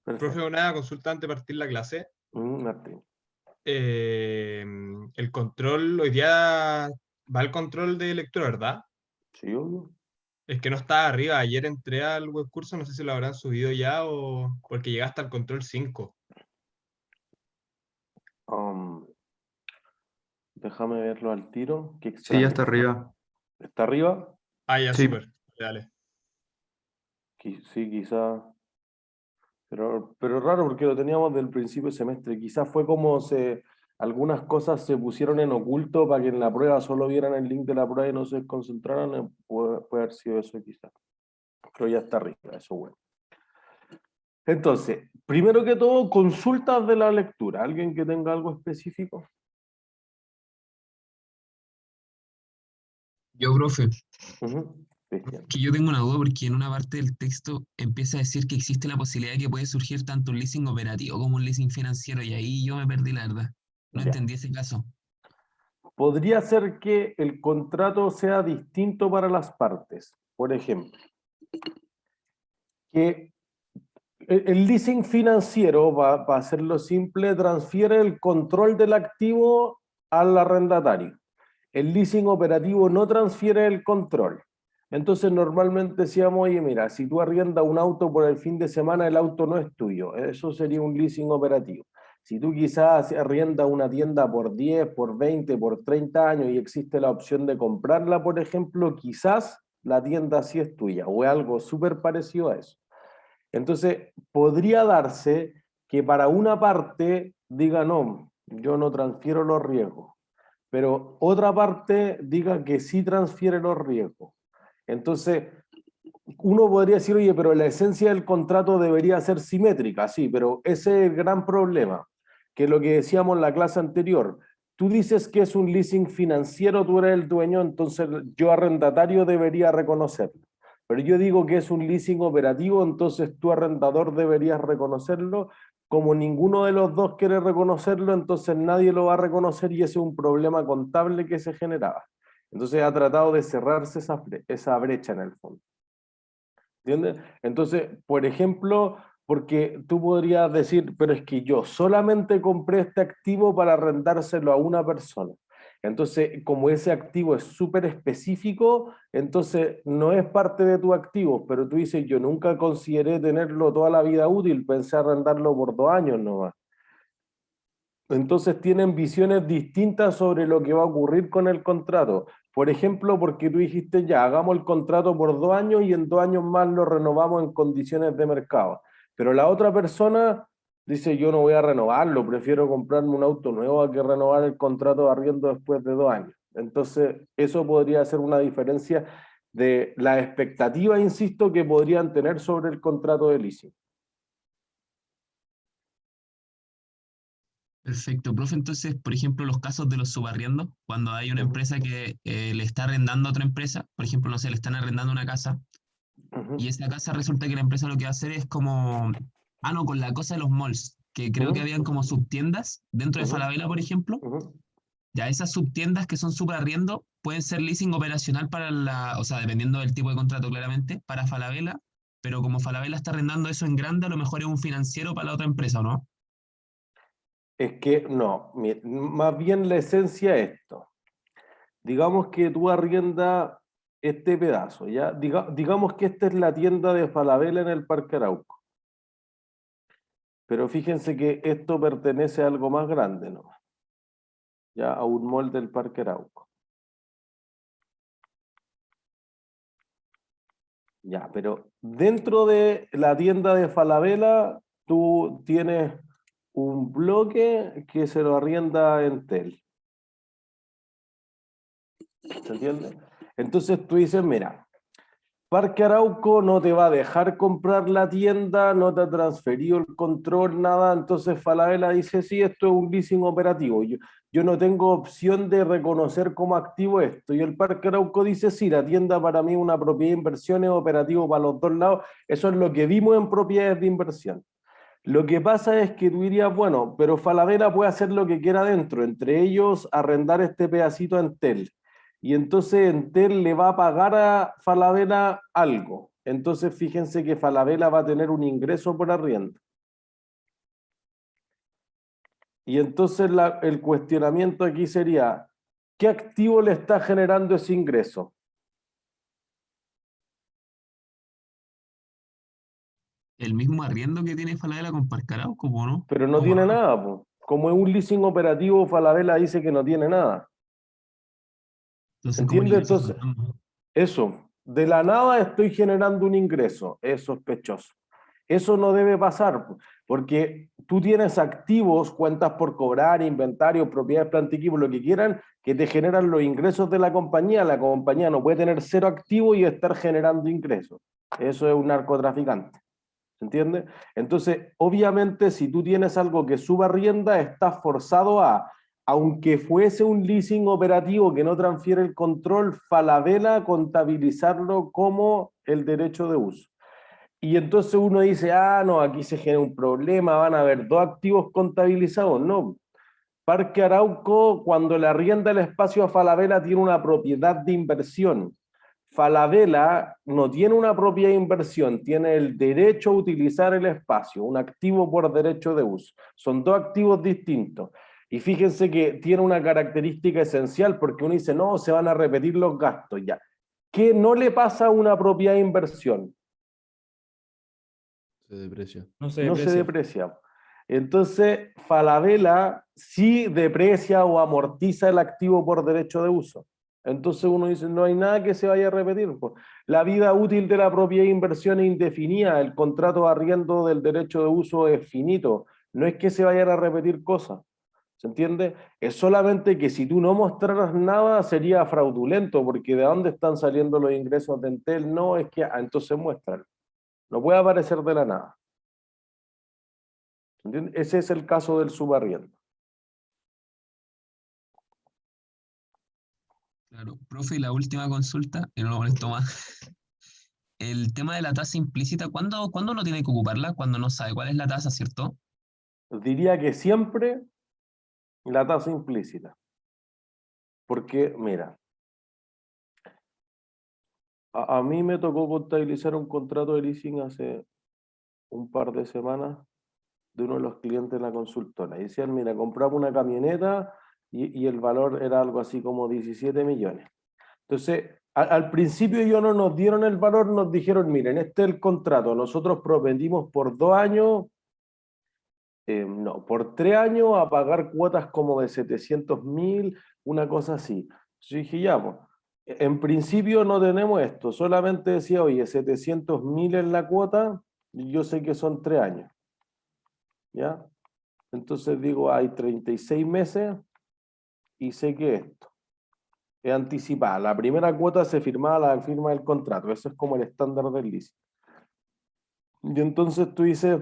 Profe, Perfecto. una consulta antes de partir la clase. Martín. El control, hoy día va el control de lectura, ¿verdad? Sí, obvio. Es que no estaba arriba. Ayer entré al web curso, no sé si lo habrán subido ya o porque llegaste al control 5. Um, Déjame verlo al tiro. Qué Sí, ya está extraño. arriba. ¿Está arriba? Ah, ya, Sí. súper. Dale. Sí, quizá. Pero raro porque lo teníamos del principio del semestre. Quizás fue como algunas cosas se pusieron en oculto para que en la prueba solo vieran el link de la prueba y no se concentraran. Puede haber sido eso quizás. Pero ya está arriba, eso bueno. Entonces, primero que todo, consultas de la lectura. ¿Alguien que tenga algo específico? Yo, profe, Cristian. que yo tengo una duda porque en una parte del texto empieza a decir que existe la posibilidad de que puede surgir tanto un leasing operativo como un leasing financiero y ahí yo me perdí la verdad. No Ya. entendí ese caso. Podría ser que el contrato sea distinto para las partes. Por ejemplo, que el leasing financiero, para hacerlo simple, transfiere el control del activo al arrendatario. El leasing operativo no transfiere el control. Entonces normalmente decíamos, oye, mira, si tú arriendas un auto por el fin de semana, el auto no es tuyo. Eso sería un leasing operativo. Si tú quizás arriendas una tienda por 10, por 20, por 30 años y existe la opción de comprarla, por ejemplo, quizás la tienda sí es tuya o es algo súper parecido a eso. Entonces, podría darse que para una parte diga, no, yo no transfiero los riesgos, pero otra parte diga que sí transfiere los riesgos. Entonces, uno podría decir, oye, pero la esencia del contrato debería ser simétrica, sí, pero ese es el gran problema, que lo que decíamos en la clase anterior, tú dices que es un leasing financiero, tú eres el dueño, entonces yo arrendatario debería reconocerlo. Pero yo digo que es un leasing operativo, entonces tú arrendador deberías reconocerlo. Como ninguno de los dos quiere reconocerlo, entonces nadie lo va a reconocer y ese es un problema contable que se generaba. Entonces ha tratado de cerrarse esa brecha en el fondo. ¿Entiendes? Entonces, por ejemplo, porque tú podrías decir, pero es que yo solamente compré este activo para arrendárselo a una persona. Entonces, como ese activo es súper específico, entonces no es parte de tu activo, pero tú dices, yo nunca consideré tenerlo toda la vida útil, pensé arrendarlo por 2 años nomás. Entonces tienen visiones distintas sobre lo que va a ocurrir con el contrato. Por ejemplo, porque tú dijiste ya, hagamos el contrato por 2 años y en 2 años más lo renovamos en condiciones de mercado. Pero la otra persona dice, yo no voy a renovarlo, prefiero comprarme un auto nuevo a que renovar el contrato de arriendo después de 2 años. Entonces, eso podría ser una diferencia de la expectativa, insisto, que podrían tener sobre el contrato de leasing. Perfecto, profe. Entonces, por ejemplo, los casos de los subarriendos, cuando hay una empresa que le está arrendando a otra empresa, por ejemplo, no sé, le están arrendando una casa y esa casa resulta que la empresa lo que va a hacer es como, ah, no, con la cosa de los malls, que creo que habían como subtiendas dentro de Falabella, por ejemplo. Ya esas subtiendas que son subarriendo pueden ser leasing operacional para la, o sea, dependiendo del tipo de contrato claramente, para Falabella, pero como Falabella está arrendando eso en grande, a lo mejor es un financiero para la otra empresa, ¿o no? Es que no, más bien la esencia es esto. Digamos que tú arriendas este pedazo, ¿ya? Digamos que esta es la tienda de Falabella en el Parque Arauco. Pero fíjense que esto pertenece a algo más grande, ¿no? Ya a un mall del Parque Arauco. Ya, pero dentro de la tienda de Falabella, tú tienes un bloque que se lo arrienda Entel. ¿Se entiende? Entonces tú dices, mira, Parque Arauco no te va a dejar comprar la tienda, no te ha transferido el control, nada. Entonces Falabella dice, sí, esto es un leasing operativo. Yo no tengo opción de reconocer como activo esto. Y el Parque Arauco dice, sí, la tienda para mí es una propiedad de inversión, es operativo para los dos lados. Eso es lo que vimos en propiedades de inversión. Lo que pasa es que tú dirías, bueno, pero Falabella puede hacer lo que quiera dentro, entre ellos arrendar este pedacito a Entel. Y entonces Entel le va a pagar a Falabella algo. Entonces fíjense que Falabella va a tener un ingreso por arriendo. Y entonces el cuestionamiento aquí sería, ¿qué activo le está generando ese ingreso? El mismo arriendo que tiene Falabella con Parque Arauco, po, ¿no? Pero no O tiene más. nada, po. Como es un leasing operativo, Falabella dice que no tiene nada. Entonces, como un ¿Entiendes? ingreso Entonces, fantasma. eso, de la nada estoy generando un ingreso, es sospechoso. Eso no debe pasar, porque tú tienes activos, cuentas por cobrar, inventario, propiedades, planta y equipo, lo que quieran, que te generan los ingresos de la compañía. La compañía no puede tener cero activos y estar generando ingresos. Eso es un narcotraficante. ¿Se entiende? Entonces, obviamente, si tú tienes algo que suba rienda, estás forzado a, aunque fuese un leasing operativo que no transfiere el control, Falabella contabilizarlo como el derecho de uso. Y entonces uno dice, ah, no, aquí se genera un problema, van a haber dos activos contabilizados. No. Parque Arauco, cuando le arrienda el espacio a Falabella, tiene una propiedad de inversión. Falabella no tiene una propiedad de inversión, tiene el derecho a utilizar el espacio, un activo por derecho de uso. Son dos activos distintos. Y fíjense que tiene una característica esencial, porque uno dice, no, se van a repetir los gastos ya. ¿Qué no le pasa a una propiedad de inversión? Se deprecia. No se No se deprecia. deprecia. Entonces, Falabella sí deprecia o amortiza el activo por derecho de uso. Entonces uno dice, no hay nada que se vaya a repetir. Pues. La vida útil de la propiedad de inversión es indefinida, el contrato de arriendo del derecho de uso es finito. No es que se vayan a repetir cosas. ¿Se entiende? Es solamente que si tú no mostraras nada sería fraudulento, porque ¿de dónde están saliendo los ingresos de Entel? No, es que entonces muestran. No puede aparecer de la nada. ¿Entiendes? Ese es el caso del subarriendo. Claro, profe, y la última consulta, y no lo molesto más. El tema de la tasa implícita, ¿cuándo uno tiene que ocuparla? Cuando no sabe cuál es la tasa, ¿cierto? Diría que siempre la tasa implícita. Porque, mira, a mí me tocó contabilizar un contrato de leasing hace un par de semanas de uno de los clientes de la consultora. Y decían, mira, compramos una camioneta y el valor era algo así como 17 millones. Entonces, al principio ellos no nos dieron el valor, nos dijeron, miren, este es el contrato, nosotros propendimos por 2 años, no, por 3 años a pagar cuotas como de 700.000, una cosa así. Yo dije, ya, pues, en principio no tenemos esto, solamente decía, oye, 700.000 en la cuota, y yo sé que son 3 años, ¿ya? Entonces digo, hay 36 meses y sé que esto es anticipada. La primera cuota se firmaba a la firma del contrato, eso es como el estándar del leasing. Y entonces tú dices,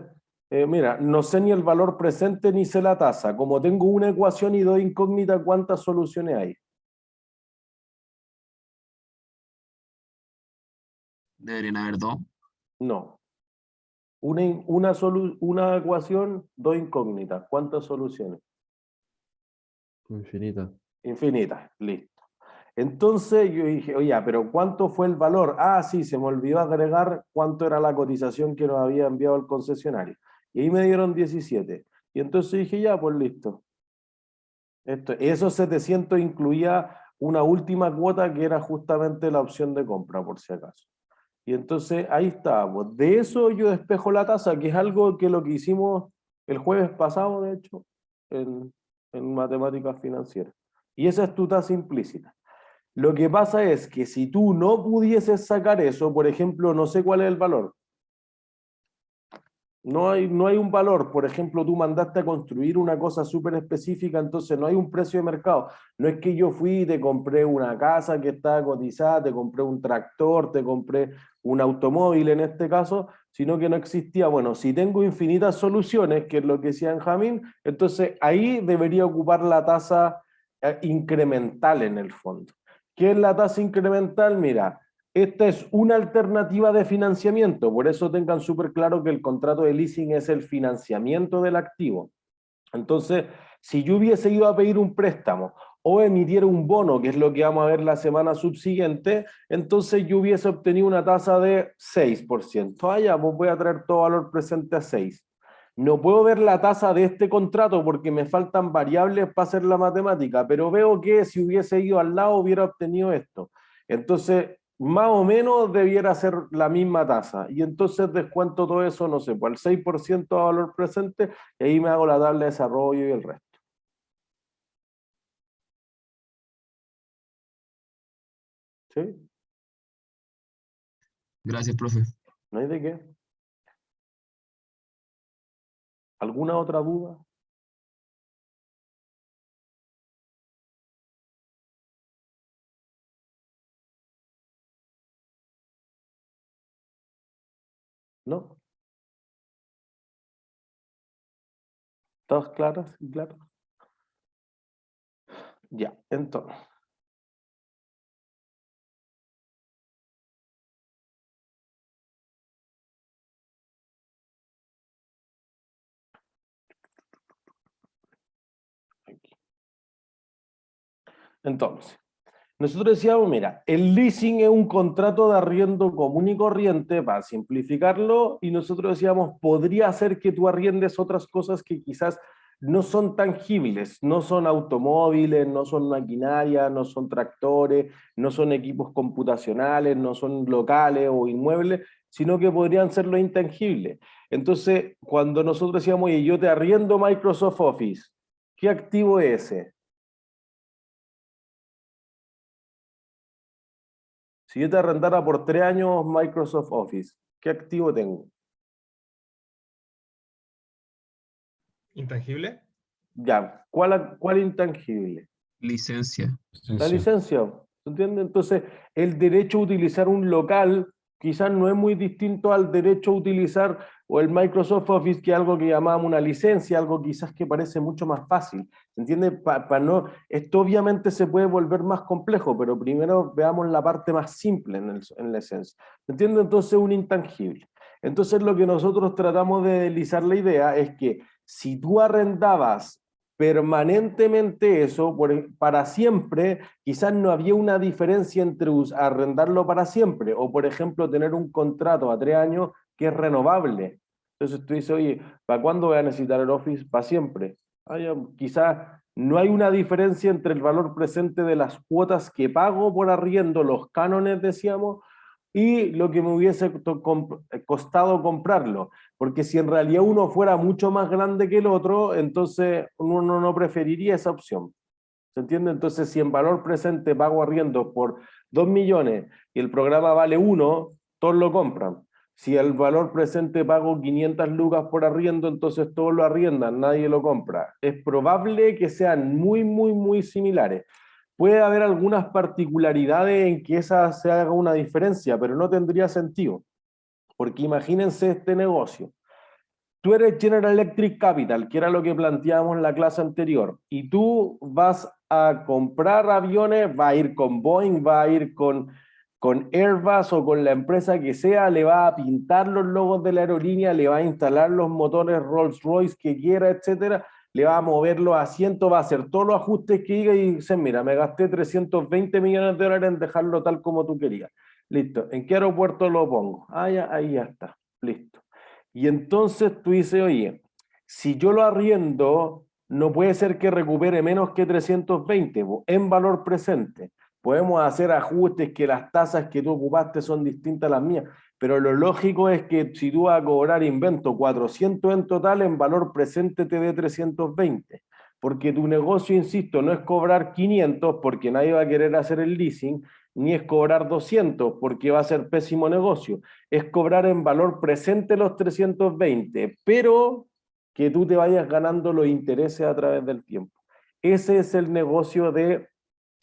mira, no sé ni el valor presente ni sé la tasa. Como tengo una ecuación y dos incógnitas, ¿cuántas soluciones hay? Deberían haber dos. No. Una ecuación, dos incógnitas. ¿Cuántas soluciones? Infinita. Infinitas. Listo. Entonces yo dije, oye, pero ¿cuánto fue el valor? Ah, sí, se me olvidó agregar cuánto era la cotización que nos había enviado el concesionario. Y ahí me dieron 17. Y entonces dije, ya, pues listo. Esos 700 incluía una última cuota que era justamente la opción de compra, por si acaso. Y entonces ahí estábamos. De eso yo despejo la tasa, que es algo que lo que hicimos el jueves pasado, de hecho, en matemáticas financieras. Y esa es tu tasa implícita. Lo que pasa es que si tú no pudieses sacar eso, por ejemplo, no sé cuál es el valor. No hay un valor. Por ejemplo, tú mandaste a construir una cosa súper específica, entonces no hay un precio de mercado. No es que yo fui y te compré una casa que estaba cotizada, te compré un tractor, te compré un automóvil en este caso, sino que no existía. Bueno, si tengo infinitas soluciones, que es lo que decía Benjamín, entonces ahí debería ocupar la tasa incremental en el fondo. ¿Qué es la tasa incremental? Mira, esta es una alternativa de financiamiento, por eso tengan súper claro que el contrato de leasing es el financiamiento del activo. Entonces, si yo hubiese ido a pedir un préstamo o emitiera un bono, que es lo que vamos a ver la semana subsiguiente, entonces yo hubiese obtenido una tasa de 6%. Ah, ya, pues voy a traer todo valor presente a 6. No puedo ver la tasa de este contrato porque me faltan variables para hacer la matemática, pero veo que si hubiese ido al lado hubiera obtenido esto. Entonces, más o menos debiera ser la misma tasa. Y entonces descuento todo eso, no sé, pues al 6% a valor presente, y ahí me hago la tabla de desarrollo y el resto. ¿Sí? Gracias, profe. ¿No hay de qué? ¿Alguna otra duda? ¿No? ¿Todas claras y claros? Ya, entonces. Entonces, nosotros decíamos, mira, el leasing es un contrato de arriendo común y corriente, para simplificarlo, y nosotros decíamos, podría ser que tú arriendes otras cosas que quizás no son tangibles, no son automóviles, no son maquinaria, no son tractores, no son equipos computacionales, no son locales o inmuebles, sino que podrían ser lo intangible. Entonces, cuando nosotros decíamos, oye, yo te arriendo Microsoft Office, ¿qué activo es ese? Si yo te arrendara por 3 años Microsoft Office, ¿qué activo tengo? ¿Intangible? Ya, ¿cuál intangible? Licencia. La licencia, ¿se entiende? Entonces, el derecho a utilizar un local quizás no es muy distinto al derecho a utilizar o el Microsoft Office, que es algo que llamamos una licencia, algo quizás que parece mucho más fácil. ¿Se entiende? No, esto obviamente se puede volver más complejo, pero primero veamos la parte más simple en la esencia. ¿Se entiende? Entonces, un intangible. Entonces, lo que nosotros tratamos de deslizar la idea es que si tú arrendabas permanentemente eso, para siempre, quizás no había una diferencia entre arrendarlo para siempre o, por ejemplo, tener un contrato a 3 años que es renovable. Entonces tú dices, oye, ¿para cuándo voy a necesitar el Office? Para siempre. Quizás no hay una diferencia entre el valor presente de las cuotas que pago por arriendo, los cánones, decíamos, y lo que me hubiese costado comprarlo. Porque si en realidad uno fuera mucho más grande que el otro, entonces uno no preferiría esa opción. ¿Se entiende? Entonces, si en valor presente pago arriendo por 2 millones y el programa vale 1, todos lo compran. Si el valor presente pago 500 lucas por arriendo, entonces todos lo arriendan, nadie lo compra. Es probable que sean muy, muy, muy similares. Puede haber algunas particularidades en que esa se haga una diferencia, pero no tendría sentido. Porque imagínense este negocio. Tú eres General Electric Capital, que era lo que planteábamos en la clase anterior, y tú vas a comprar aviones, va a ir con Boeing, va a ir con Airbus o con la empresa que sea, le va a pintar los logos de la aerolínea, le va a instalar los motores Rolls-Royce que quiera, etcétera, le va a mover los asientos, va a hacer todos los ajustes que diga y dice, mira, me gasté 320 millones de dólares en dejarlo tal como tú querías. Listo. ¿En qué aeropuerto lo pongo? Ah, ya, ahí ya está. Listo. Y entonces tú dices, oye, si yo lo arriendo, no puede ser que recupere menos que 320 en valor presente. Podemos hacer ajustes que las tasas que tú ocupaste son distintas a las mías, pero lo lógico es que si tú vas a cobrar invento 400 en total, en valor presente te dé 320. Porque tu negocio, insisto, no es cobrar 500 porque nadie va a querer hacer el leasing, ni es cobrar 200 porque va a ser pésimo negocio. Es cobrar en valor presente los 320, pero que tú te vayas ganando los intereses a través del tiempo. Ese es el negocio de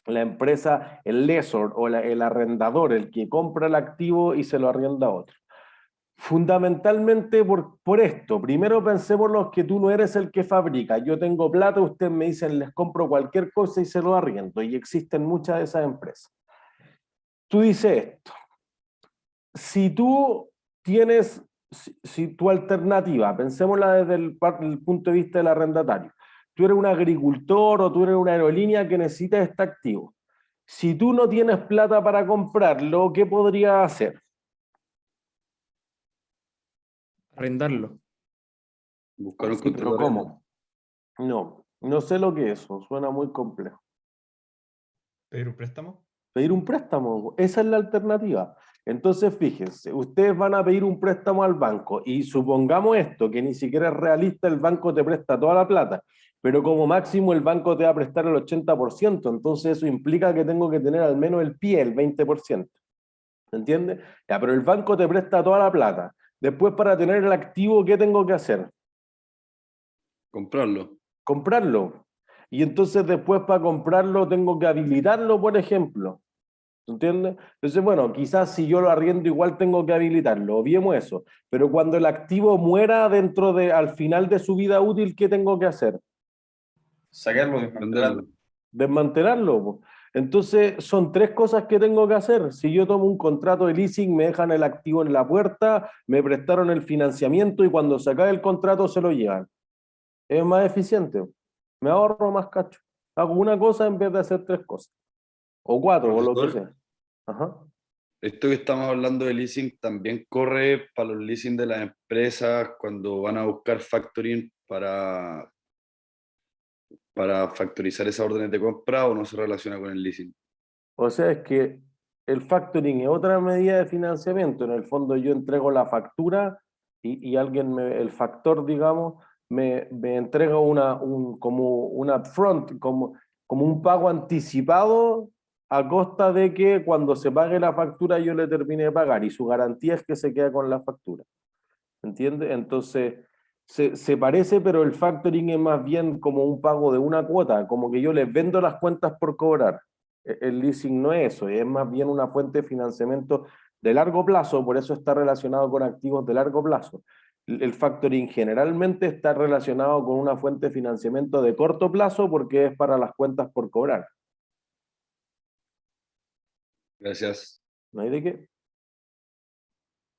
la empresa, el lessor o el arrendador, el que compra el activo y se lo arrienda a otro. Fundamentalmente por esto. Primero pensemos los que tú no eres el que fabrica. Yo tengo plata, ustedes me dicen, les compro cualquier cosa y se lo arriendo. Y existen muchas de esas empresas. Tú dices esto. Si tú tienes, si tu alternativa, pensémosla desde el punto de vista del arrendatario, tú eres un agricultor o tú eres una aerolínea que necesita este activo. Si tú no tienes plata para comprarlo, ¿qué podrías hacer? Arrendarlo. Buscar un Sí, control pero de arriendo. ¿cómo? No sé lo que es eso, suena muy complejo. ¿Pedir un préstamo? Pedir un préstamo, esa es la alternativa. Entonces, fíjense, ustedes van a pedir un préstamo al banco y supongamos esto, que ni siquiera es realista, el banco te presta toda la plata, pero como máximo el banco te va a prestar el 80%, entonces eso implica que tengo que tener al menos el pie, el 20%. ¿Entiendes? Ya, pero el banco te presta toda la plata. Después, para tener el activo, ¿qué tengo que hacer? Comprarlo. Comprarlo. Y entonces después para comprarlo tengo que habilitarlo, por ejemplo. ¿Entiendes? Entonces, bueno, quizás si yo lo arriendo igual tengo que habilitarlo, obviemos eso. Pero cuando el activo muera al final de su vida útil, ¿qué tengo que hacer? Sacarlo, Venderlo. Desmantelarlo, po. Entonces, son tres cosas que tengo que hacer. Si yo tomo un contrato de leasing, me dejan el activo en la puerta, me prestaron el financiamiento y cuando se acabe el contrato se lo llevan. Es más eficiente. Me ahorro más cacho. Hago una cosa en vez de hacer tres cosas. O cuatro, o lo que Profesor, sea. Ajá. esto que estamos hablando de leasing también corre para los leasing de las empresas cuando van a buscar factoring para factorizar esas órdenes de compra, o no se relaciona con el leasing. O sea, es que el factoring es otra medida de financiamiento. En el fondo yo entrego la factura y alguien, el factor, digamos, me entrega como un upfront, como un pago anticipado a costa de que cuando se pague la factura yo le termine de pagar y su garantía es que se queda con la factura. ¿Entiendes? Entonces, se parece, pero el factoring es más bien como un pago de una cuota, como que yo les vendo las cuentas por cobrar. El leasing no es eso, es más bien una fuente de financiamiento de largo plazo, por eso está relacionado con activos de largo plazo. El factoring generalmente está relacionado con una fuente de financiamiento de corto plazo porque es para las cuentas por cobrar. Gracias. ¿No hay de qué?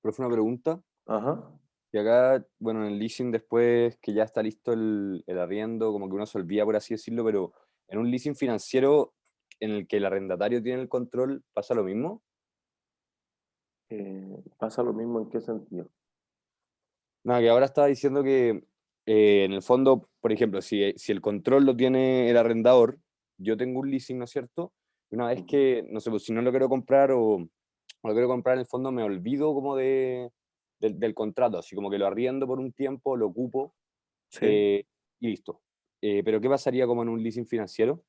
Profe, una pregunta. Ajá. Y acá, bueno, en el leasing después que ya está listo el arriendo, como que uno se olvida, por así decirlo, pero en un leasing financiero en el que el arrendatario tiene el control, ¿pasa lo mismo? ¿Pasa lo mismo en qué sentido? Nada, que ahora estaba diciendo que en el fondo, por ejemplo, si el control lo tiene el arrendador, yo tengo un leasing, ¿no es cierto? Y una vez que, no sé, pues si no lo quiero comprar o lo quiero comprar, en el fondo me olvido como del contrato, así como que lo arriendo por un tiempo, lo ocupo Sí. y listo. Pero ¿qué pasaría como en un leasing financiero?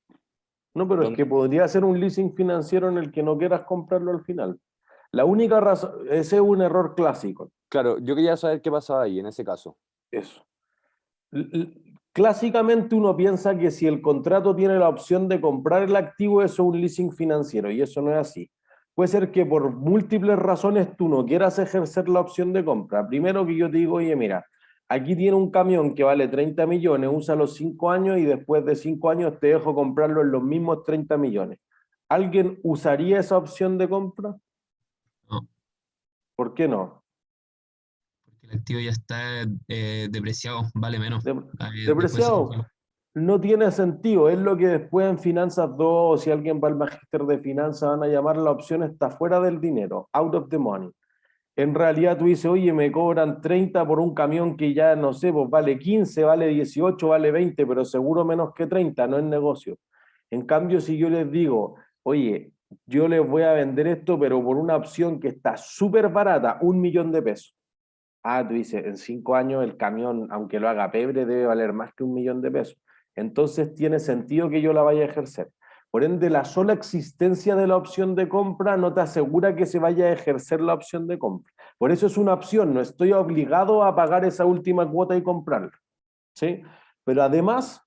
No, pero es ¿Dónde? que podría ser un leasing financiero en el que no quieras comprarlo al final. La única razón, ese es un error clásico. Claro, yo quería saber qué pasaba ahí en ese caso. Eso. Clásicamente uno piensa que si el contrato tiene la opción de comprar el activo, eso es un leasing financiero, y eso no es así. Puede ser que por múltiples razones tú no quieras ejercer la opción de compra. Primero que yo te digo, oye, mira, aquí tiene un camión que vale 30 millones, usa los 5 años y después de 5 años te dejo comprarlo en los mismos 30 millones. ¿Alguien usaría esa opción de compra? No, ¿Por qué no? porque el activo ya está depreciado, vale menos. Después de Depreciado. 5 años. No tiene sentido, es lo que después en Finanzas 2, si alguien va al magíster de finanzas, van a llamar la opción está fuera del dinero, out of the money. En realidad tú dices, oye, me cobran 30 por un camión que ya no sé, pues vale 15, vale 18, vale 20, pero seguro menos que 30, no es negocio. En cambio, si yo les digo, oye, yo les voy a vender esto, pero por una opción que está súper barata, 1 millón de pesos. Ah, tú dices, en 5 años el camión, aunque lo haga pebre, debe valer más que 1 millón de pesos. Entonces tiene sentido que yo la vaya a ejercer. Por ende, la sola existencia de la opción de compra no te asegura que se vaya a ejercer la opción de compra. Por eso es una opción, no estoy obligado a pagar esa última cuota y comprarla. ¿Sí? Pero además,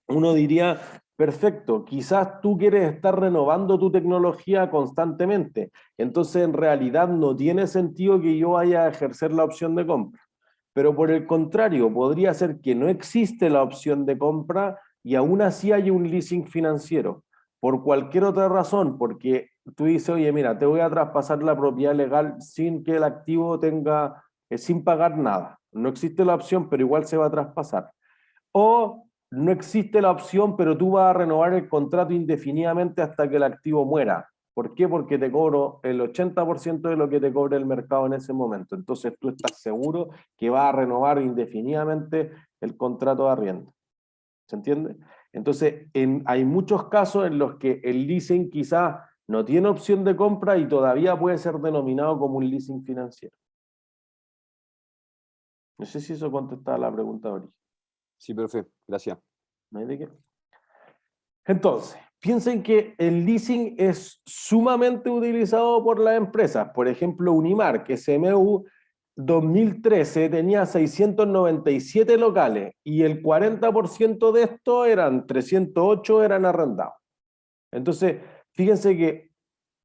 uno diría, perfecto, quizás tú quieres estar renovando tu tecnología constantemente, entonces en realidad no tiene sentido que yo vaya a ejercer la opción de compra. Pero por el contrario, podría ser que no existe la opción de compra y aún así hay un leasing financiero, por cualquier otra razón, porque tú dices, oye, mira, te voy a traspasar la propiedad legal sin que el activo tenga, sin pagar nada. No existe la opción, pero igual se va a traspasar. O no existe la opción, pero tú vas a renovar el contrato indefinidamente hasta que el activo muera. ¿Por qué? Porque te cobro el 80% de lo que te cobra el mercado en ese momento. Entonces tú estás seguro que vas a renovar indefinidamente el contrato de arriendo. ¿Se entiende? Entonces, hay muchos casos en los que el leasing quizás no tiene opción de compra y todavía puede ser denominado como un leasing financiero. No sé si eso contestaba la pregunta de origen. Sí, profe, gracias. ¿No hay de qué? Entonces, piensen que el leasing es sumamente utilizado por las empresas. Por ejemplo, Unimark, SMU, 2013 tenía 697 locales y el 40% de estos 308 eran arrendados. Entonces, fíjense que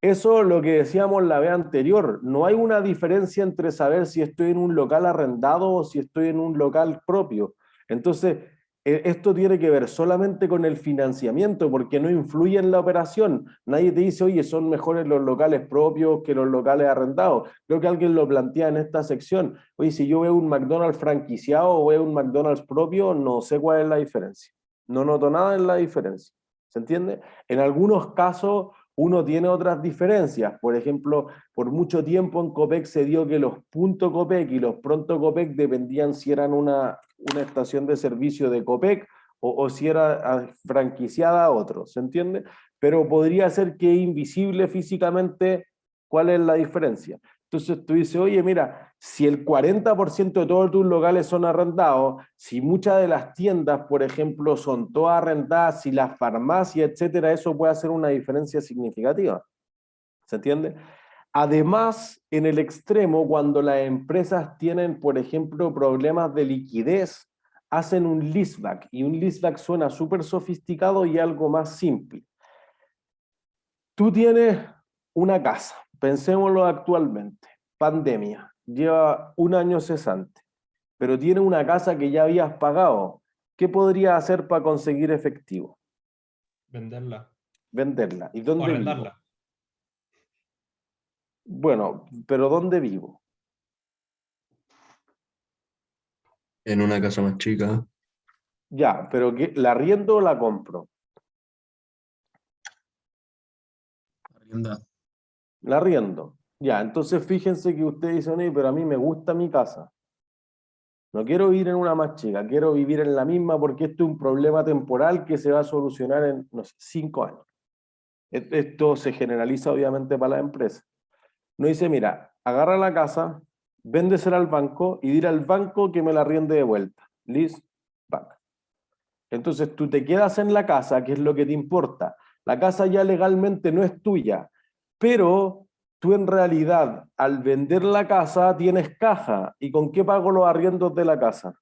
eso es lo que decíamos la vez anterior. No hay una diferencia entre saber si estoy en un local arrendado o si estoy en un local propio. Entonces, esto tiene que ver solamente con el financiamiento, porque no influye en la operación. Nadie te dice, oye, son mejores los locales propios que los locales arrendados. Creo que alguien lo plantea en esta sección. Oye, si yo veo un McDonald's franquiciado o veo un McDonald's propio, no sé cuál es la diferencia. No noto nada en la diferencia. ¿Se entiende? En algunos casos uno tiene otras diferencias. Por ejemplo, por mucho tiempo en Copec se dio que los punto Copec y los pronto Copec dependían si eran una estación de servicio de Copec o si era franquiciada a otro, ¿se entiende? Pero podría ser que invisible físicamente cuál es la diferencia. Entonces tú dices, oye, mira, si el 40% de todos tus locales son arrendados, si muchas de las tiendas, por ejemplo, son todas arrendadas, si las farmacias, etcétera, eso puede hacer una diferencia significativa. ¿Se entiende? Además, en el extremo, cuando las empresas tienen, por ejemplo, problemas de liquidez, hacen un leaseback, y un leaseback suena súper sofisticado y algo más simple. Tú tienes una casa, pensémoslo actualmente, pandemia, lleva un año cesante, pero tiene una casa que ya habías pagado. ¿Qué podrías hacer para conseguir efectivo? Venderla. Venderla. ¿Y O dónde vivo? arrendarla. Bueno, pero ¿dónde vivo? En una casa más chica. Ya, pero ¿la arriendo o la compro? Arrienda. La arriendo. Ya, entonces fíjense que ustedes dicen, oye, pero a mí me gusta mi casa. No quiero vivir en una más chica, quiero vivir en la misma porque esto es un problema temporal que se va a solucionar en, no sé, 5 años. Esto se generaliza obviamente para la empresa. No dice, mira, agarra la casa, véndesela al banco y dile al banco que me la arriende de vuelta. Lease back. Entonces tú te quedas en la casa, que es lo que te importa. La casa ya legalmente no es tuya, pero tú en realidad al vender la casa tienes caja. ¿Y con qué pago los arriendos de la casa?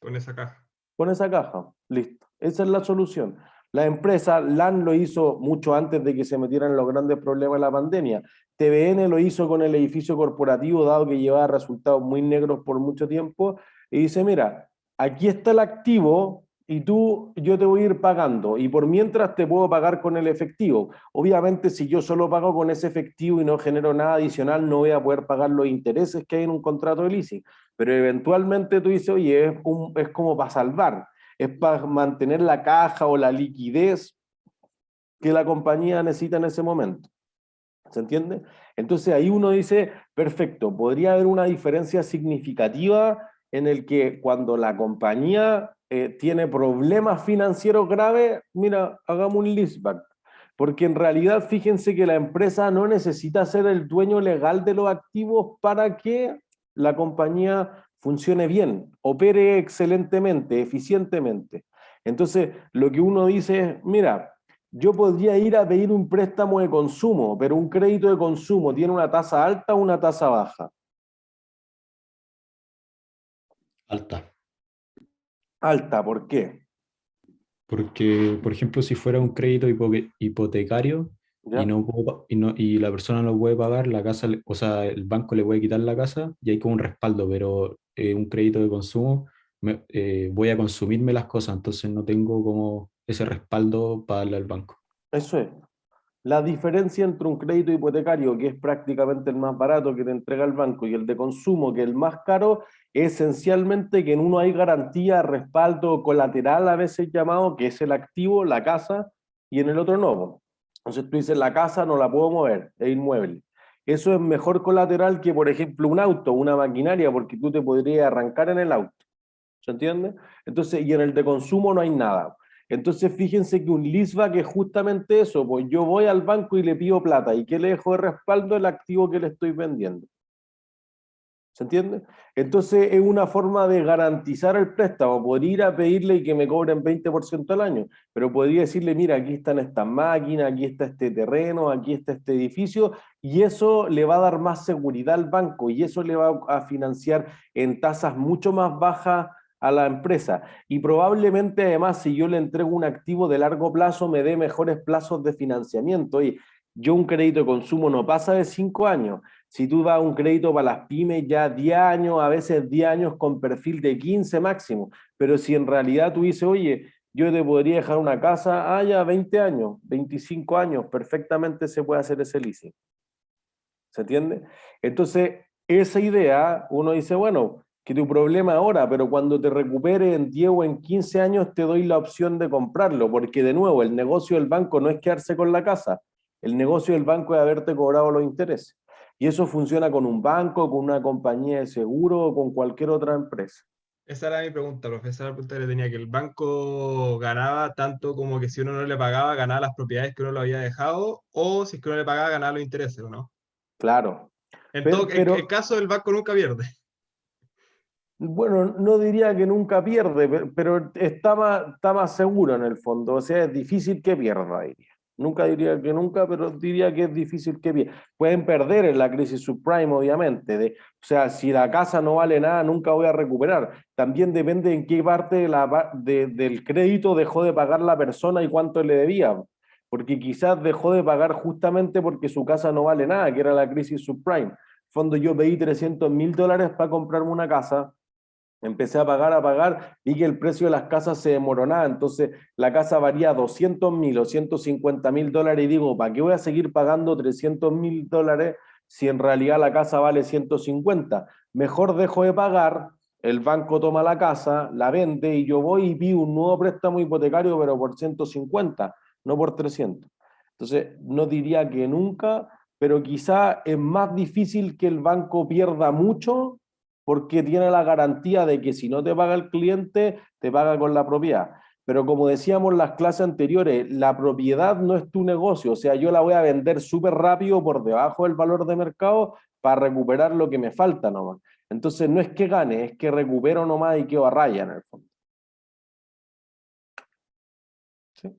Con esa caja. Con esa caja, listo. Esa es la solución. La empresa, LAN lo hizo mucho antes de que se metieran los grandes problemas de la pandemia. TVN lo hizo con el edificio corporativo, dado que llevaba resultados muy negros por mucho tiempo, y dice, mira, aquí está el activo y yo te voy a ir pagando, y por mientras te puedo pagar con el efectivo. Obviamente, si yo solo pago con ese efectivo y no genero nada adicional, no voy a poder pagar los intereses que hay en un contrato de leasing. Pero eventualmente tú dices, oye, es como para salvar, es para mantener la caja o la liquidez que la compañía necesita en ese momento. ¿Se entiende? Entonces ahí uno dice, perfecto, podría haber una diferencia significativa en el que cuando la compañía tiene problemas financieros graves, mira, hagamos un leaseback. Porque en realidad fíjense que la empresa no necesita ser el dueño legal de los activos para que la compañía funcione bien, opere excelentemente, eficientemente. Entonces, lo que uno dice es, mira, yo podría ir a pedir un préstamo de consumo, pero un crédito de consumo tiene una tasa alta o una tasa baja. Alta. Alta, ¿por qué? Porque, por ejemplo, si fuera un crédito hipotecario ¿Ya? y la persona no puede pagar, la casa, o sea, el banco le puede quitar la casa y hay como un respaldo, pero un crédito de consumo, voy a consumirme las cosas, entonces no tengo como ese respaldo para darle al banco. Eso es. La diferencia entre un crédito hipotecario, que es prácticamente el más barato que te entrega el banco, y el de consumo, que es el más caro, es esencialmente que en uno hay garantía, respaldo, colateral a veces llamado, que es el activo, la casa, y en el otro no, po. Entonces tú dices, la casa no la puedo mover, es inmueble. Eso es mejor colateral que, por ejemplo, un auto, una maquinaria, porque tú te podrías arrancar en el auto. ¿Se entiende? Entonces, y en el de consumo no hay nada. Entonces, fíjense que un leaseback es justamente eso, pues yo voy al banco y le pido plata, ¿y qué le dejo de respaldo? El activo que le estoy vendiendo. ¿Se entiende? Entonces es una forma de garantizar el préstamo. Podría ir a pedirle y que me cobren 20% al año, pero podría decirle, mira, aquí están estas máquinas, aquí está este terreno, aquí está este edificio, y eso le va a dar más seguridad al banco, y eso le va a financiar en tasas mucho más bajas a la empresa. Y probablemente además, si yo le entrego un activo de largo plazo, me dé mejores plazos de financiamiento. Oye, yo un crédito de consumo no pasa de 5 años. Si tú das un crédito para las pymes, ya 10 años, a veces 10 años con perfil de 15 máximo. Pero si en realidad tú dices, oye, yo te podría dejar una casa, ya 20 años, 25 años, perfectamente se puede hacer ese leasing. ¿Se entiende? Entonces, esa idea, uno dice, bueno, que tu problema ahora, pero cuando te recupere en 10 o en 15 años te doy la opción de comprarlo, porque de nuevo, el negocio del banco no es quedarse con la casa, el negocio del banco es haberte cobrado los intereses. Y eso funciona con un banco, con una compañía de seguro o con cualquier otra empresa. Esa era mi pregunta, profesor. La pregunta que le tenía, que el banco ganaba tanto como que si uno no le pagaba, ganaba las propiedades que uno lo había dejado, o si es que uno le pagaba, ganaba los intereses, ¿o no? Claro. En Pero, todo, el pero caso del banco nunca pierde. bueno, no diría que nunca pierde, pero está más seguro en el fondo. O sea, es difícil que pierda, diría. Nunca diría que nunca, pero diría que es difícil que pierda. Pueden perder en la crisis subprime, obviamente. O sea, si la casa no vale nada, nunca voy a recuperar. También depende en qué parte del crédito dejó de pagar la persona y cuánto le debía. Porque quizás dejó de pagar justamente porque su casa no vale nada, que era la crisis subprime. En fondo, yo pedí $300.000 para comprarme una casa. Empecé a pagar, vi que el precio de las casas se desmoronaba, entonces la casa varía $200.000 o $150.000 y digo, ¿para qué voy a seguir pagando $300.000 si en realidad la casa vale 150? Mejor dejo de pagar, el banco toma la casa, la vende y yo voy y pido un nuevo préstamo hipotecario, pero por 150, no por 300. Entonces, no diría que nunca, pero quizá es más difícil que el banco pierda mucho porque tiene la garantía de que si no te paga el cliente, te paga con la propiedad. Pero como decíamos en las clases anteriores, la propiedad no es tu negocio, o sea, yo la voy a vender súper rápido por debajo del valor de mercado para recuperar lo que me falta nomás. Entonces no es que gane, es que recupero nomás y quedo a raya en el fondo. ¿Sí?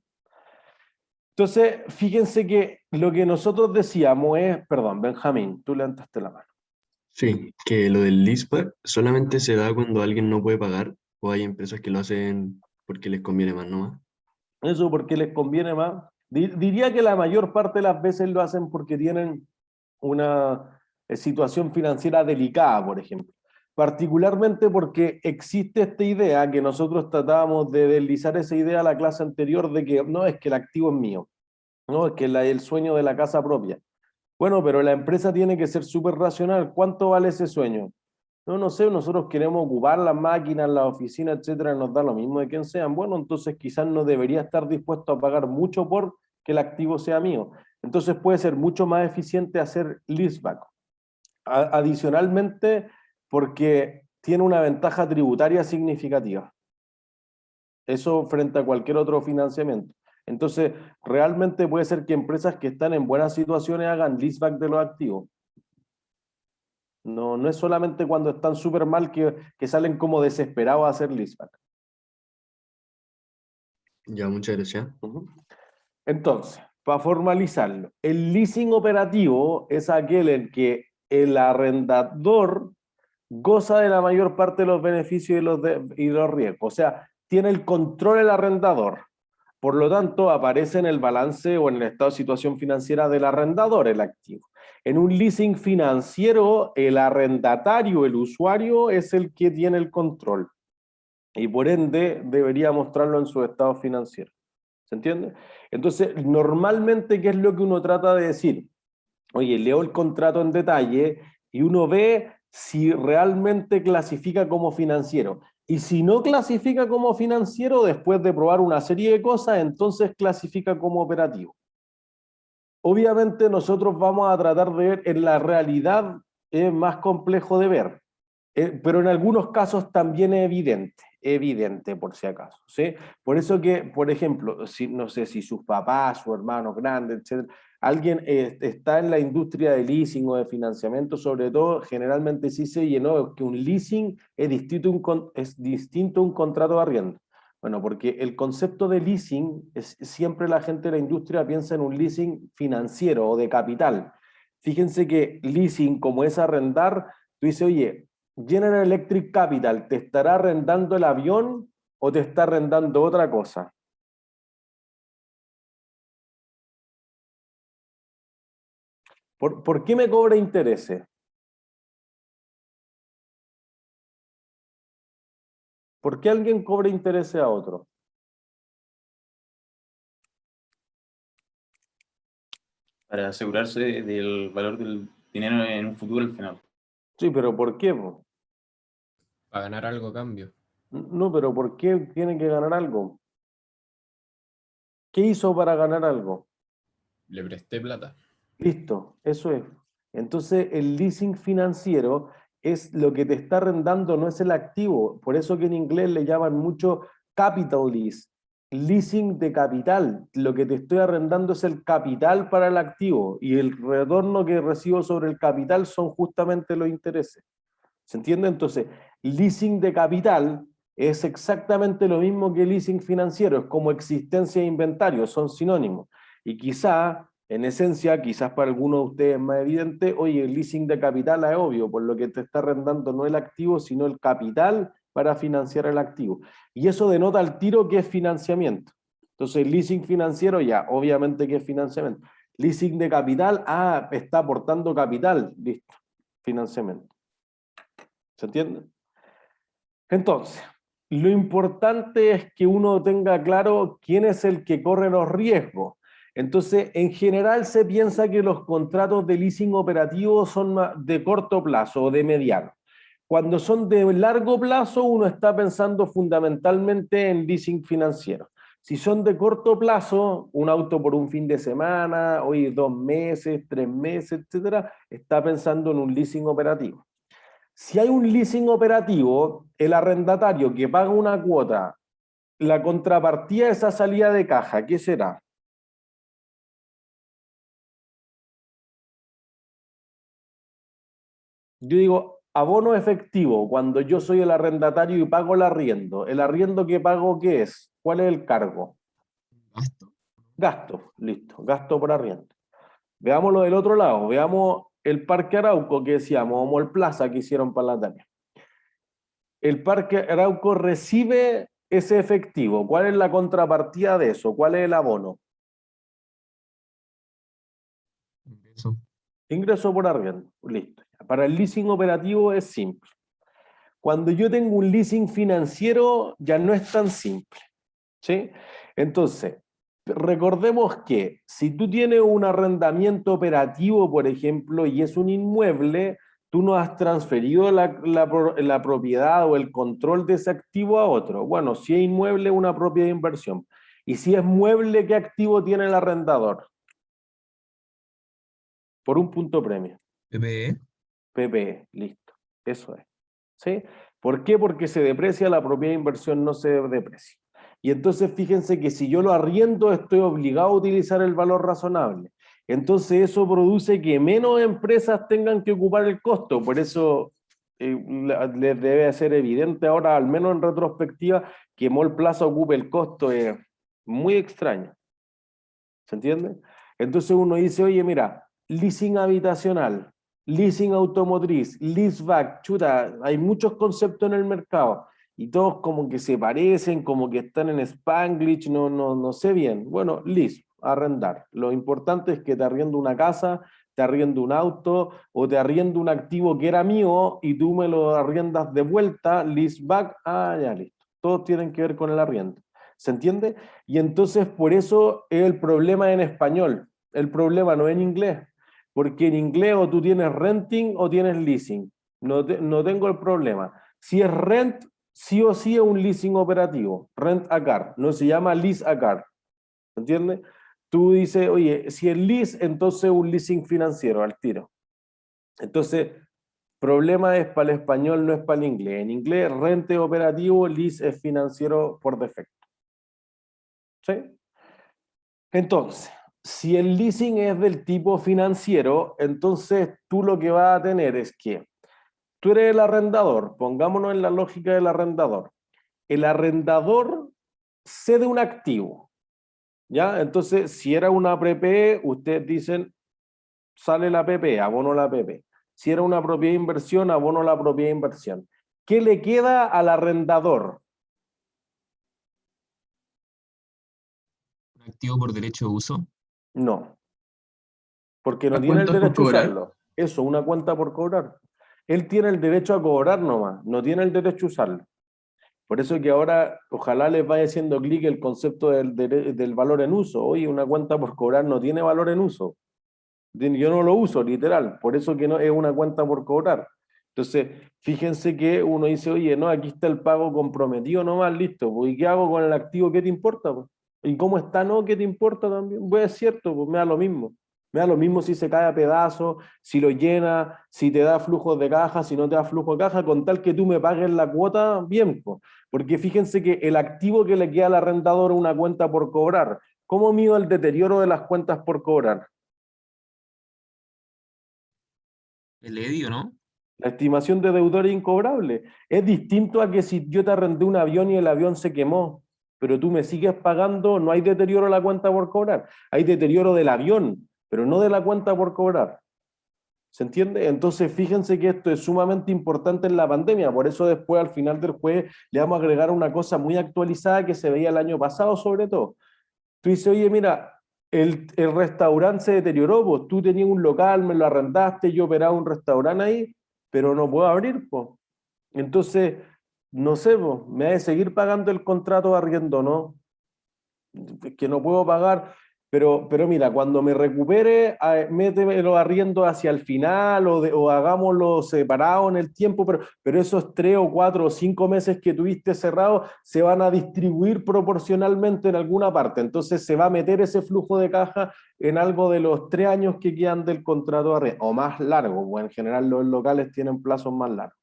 Entonces, fíjense que lo que nosotros decíamos es, perdón, Benjamín, tú levantaste la mano. Sí, que lo del leaseback solamente se da cuando alguien no puede pagar o hay empresas que lo hacen porque les conviene más, ¿no? Eso porque les conviene más. Diría que la mayor parte de las veces lo hacen porque tienen una situación financiera delicada, por ejemplo. Particularmente porque existe esta idea que nosotros tratábamos de deslizar esa idea a la clase anterior de que no es que el activo es mío, no es que el sueño de la casa propia. Bueno, pero la empresa tiene que ser súper racional. ¿Cuánto vale ese sueño? No sé, nosotros queremos ocupar las máquinas, las oficinas, etcétera, nos da lo mismo de quién sean. Bueno, entonces quizás no debería estar dispuesto a pagar mucho por que el activo sea mío. Entonces puede ser mucho más eficiente hacer leaseback. Adicionalmente, porque tiene una ventaja tributaria significativa. Eso frente a cualquier otro financiamiento. Entonces, realmente puede ser que empresas que están en buenas situaciones hagan leaseback de los activos. No es solamente cuando están súper mal que salen como desesperados a hacer leaseback. Ya, muchas gracias. Entonces, para formalizarlo, el leasing operativo es aquel en que el arrendador goza de la mayor parte de los beneficios y los riesgos. O sea, tiene el control el arrendador. Por lo tanto, aparece en el balance o en el estado de situación financiera del arrendador el activo. En un leasing financiero, el arrendatario, el usuario, es el que tiene el control. Y por ende, debería mostrarlo en su estado financiero. ¿Se entiende? Entonces, normalmente, ¿qué es lo que uno trata de decir? Oye, leo el contrato en detalle y uno ve si realmente clasifica como financiero. Y si no clasifica como financiero, después de probar una serie de cosas, entonces clasifica como operativo. Obviamente nosotros vamos a tratar de ver, en la realidad es más complejo de ver, pero en algunos casos también es evidente por si acaso, ¿sí? Por eso que, por ejemplo, si, no sé si sus papás, su hermano grande, etc., alguien está en la industria de leasing o de financiamiento, sobre todo, generalmente sí se llenó que un leasing es distinto a un contrato de arriendo. Bueno, porque el concepto de leasing, siempre la gente de la industria piensa en un leasing financiero o de capital. Fíjense que leasing, como es arrendar, tú dices, oye, General Electric Capital, ¿te estará arrendando el avión o te está arrendando otra cosa? ¿Por qué me cobra intereses? ¿Por qué alguien cobra intereses a otro? Para asegurarse del valor del dinero en un futuro al final. Sí, pero ¿por qué, po? Para ganar algo a cambio. No, pero ¿por qué tiene que ganar algo? ¿Qué hizo para ganar algo? Le presté plata. Listo, eso es. Entonces el leasing financiero es lo que te está arrendando, no es el activo. Por eso que en inglés le llaman mucho capital lease, leasing de capital. Lo que te estoy arrendando es el capital para el activo y el retorno que recibo sobre el capital son justamente los intereses. ¿Se entiende? Entonces, leasing de capital es exactamente lo mismo que leasing financiero, es como existencia de inventario, son sinónimos. Y quizá, en esencia, quizás para algunos de ustedes es más evidente, oye, el leasing de capital es obvio, por lo que te está arrendando no el activo, sino el capital para financiar el activo. Y eso denota al tiro que es financiamiento. Entonces, leasing financiero ya, obviamente que es financiamiento. Leasing de capital, está aportando capital, listo, financiamiento. ¿Se entiende? Entonces, lo importante es que uno tenga claro quién es el que corre los riesgos. Entonces, en general se piensa que los contratos de leasing operativo son de corto plazo o de mediano. Cuando son de largo plazo, uno está pensando fundamentalmente en leasing financiero. Si son de corto plazo, un auto por un fin de semana, hoy 2 meses, 3 meses, etcétera, está pensando en un leasing operativo. Si hay un leasing operativo, el arrendatario que paga una cuota, la contrapartida de esa salida de caja, ¿qué será? Yo digo, abono efectivo, cuando yo soy el arrendatario y pago el arriendo. ¿El arriendo que pago qué es? ¿Cuál es el cargo? Gasto. Gasto, listo, gasto por arriendo. Veámoslo del otro lado, veamos el Parque Arauco que decíamos, o Mall Plaza que hicieron para la Tania. El Parque Arauco recibe ese efectivo. ¿Cuál es la contrapartida de eso? ¿Cuál es el abono? Ingreso. Ingreso por arriendo. Listo. Para el leasing operativo es simple. Cuando yo tengo un leasing financiero ya no es tan simple. ¿Sí? Entonces, recordemos que si tú tienes un arrendamiento operativo, por ejemplo, y es un inmueble, tú no has transferido la propiedad o el control de ese activo a otro. Bueno, si es inmueble, una propiedad de inversión. Y si es mueble, ¿qué activo tiene el arrendador? Por un punto premio. PPE. PPE, listo. Eso es. ¿Sí? ¿Por qué? Porque se deprecia, la propiedad de inversión no se deprecia. Y entonces fíjense que si yo lo arriendo, estoy obligado a utilizar el valor razonable. Entonces eso produce que menos empresas tengan que ocupar el costo. Por eso les debe ser evidente ahora, al menos en retrospectiva, que Mall Plaza ocupe el costo. Es muy extraño. ¿Se entiende? Entonces uno dice, oye, mira, leasing habitacional, leasing automotriz, leaseback, chuta, hay muchos conceptos en el mercado y todos como que se parecen, como que están en Spanglish, no sé bien. Bueno, lease, arrendar. Lo importante es que te arriendo una casa, te arriendo un auto o te arriendo un activo que era mío y tú me lo arriendas de vuelta, leaseback, ya listo. Todos tienen que ver con el arriendo. ¿Se entiende? Y entonces por eso es el problema en español. El problema no en inglés. Porque en inglés o tú tienes renting o tienes leasing. No tengo el problema. Si es rent, sí o sí es un leasing operativo, rent a car, no se llama lease a car, ¿entiendes? Tú dices, oye, si es lease, entonces un leasing financiero al tiro. Entonces, problema es para el español, no es para el inglés. En inglés, rent es operativo, lease es financiero por defecto. ¿Sí? Entonces, si el leasing es del tipo financiero, entonces tú lo que vas a tener es que tú eres el arrendador, pongámonos en la lógica del arrendador. El arrendador cede un activo, ¿ya? Entonces, si era una PPE, ustedes dicen, sale la PPE, abono la PPE. Si era una propiedad de inversión, abono la propiedad de inversión. ¿Qué le queda al arrendador? ¿Un activo por derecho de uso? No, porque no ¿Las tiene el cuentas por derecho a cobrar? usarlo. Eso, una cuenta por cobrar. Él tiene el derecho a cobrar nomás, no tiene el derecho a usarlo. Por eso que ahora ojalá les vaya haciendo clic el concepto del valor en uso. Oye, una cuenta por cobrar no tiene valor en uso. Yo no lo uso, literal. Por eso que no es una cuenta por cobrar. Entonces, fíjense que uno dice, oye, no, aquí está el pago comprometido nomás, listo. Pues, ¿y qué hago con el activo? ¿Qué te importa? Pues? ¿Y cómo está? No, ¿qué te importa también? Pues es cierto, pues me da lo mismo. Me da lo mismo si se cae a pedazos, si lo llena, si te da flujos de caja, si no te da flujo de caja, con tal que tú me pagues la cuota, bien. Pues. Porque fíjense que el activo que le queda al arrendador es una cuenta por cobrar. ¿Cómo mido el deterioro de las cuentas por cobrar? El EDI, ¿o no? La estimación de deudor es incobrable. Es distinto a que si yo te arrendé un avión y el avión se quemó, pero tú me sigues pagando, no hay deterioro de la cuenta por cobrar. Hay deterioro del avión, pero no de la cuenta por cobrar. ¿Se entiende? Entonces, fíjense que esto es sumamente importante en la pandemia. Por eso después, al final del jueves, le vamos a agregar una cosa muy actualizada que se veía el año pasado, sobre todo. Tú dices, oye, mira, el restaurante se deterioró, pues tú tenías un local, me lo arrendaste, yo operaba un restaurante ahí, pero no puedo abrir, pues. Entonces, no sé, pues, me ha de seguir pagando el contrato de arriendo, ¿no? Que no puedo pagar, pero mira, cuando me recupere, métemelo arriendo hacia el final o hagámoslo separado en el tiempo, pero esos 3 o 4 o 5 meses que tuviste cerrado se van a distribuir proporcionalmente en alguna parte. Entonces se va a meter ese flujo de caja en algo de los 3 años que quedan del contrato de arriendo, o más largo, pues en general los locales tienen plazos más largos.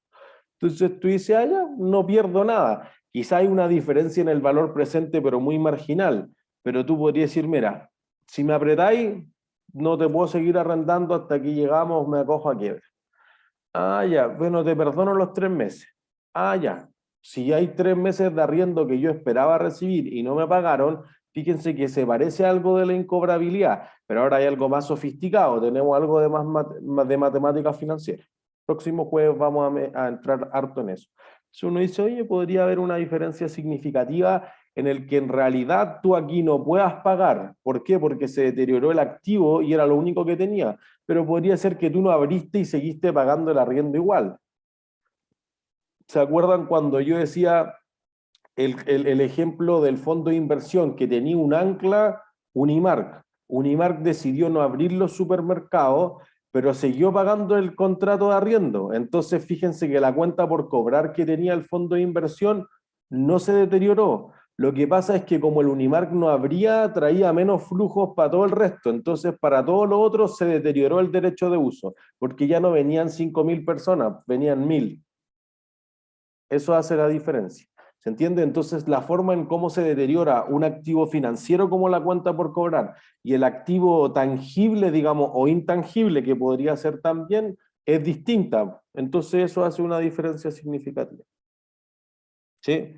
Entonces tú dices, ah, ya, no pierdo nada. Quizá hay una diferencia en el valor presente, pero muy marginal. Pero tú podrías decir, mira, si me apretáis, no te puedo seguir arrendando hasta que llegamos, me acojo a quiebra. Ah, ya, bueno, te perdono los 3 meses. Ah, ya, si hay 3 meses de arriendo que yo esperaba recibir y no me pagaron, fíjense que se parece a algo de la incobrabilidad, pero ahora hay algo más sofisticado, tenemos algo de más de matemáticas financieras. Próximo jueves vamos a entrar harto en eso. Si uno dice, oye, podría haber una diferencia significativa en el que en realidad tú aquí no puedas pagar. ¿Por qué? Porque se deterioró el activo y era lo único que tenía. Pero podría ser que tú no abriste y seguiste pagando el arriendo igual. ¿Se acuerdan cuando yo decía el ejemplo del fondo de inversión que tenía un ancla, Unimark? Unimark decidió no abrir los supermercados, pero siguió pagando el contrato de arriendo. Entonces, fíjense que la cuenta por cobrar que tenía el fondo de inversión no se deterioró. Lo que pasa es que como el Unimark no abría, traía menos flujos para todo el resto. Entonces, para todos los otros se deterioró el derecho de uso, porque ya no venían 5.000 personas, venían 1.000. Eso hace la diferencia. ¿Se entiende? Entonces, la forma en cómo se deteriora un activo financiero como la cuenta por cobrar y el activo tangible, digamos, o intangible, que podría ser también, es distinta. Entonces, eso hace una diferencia significativa. ¿Sí?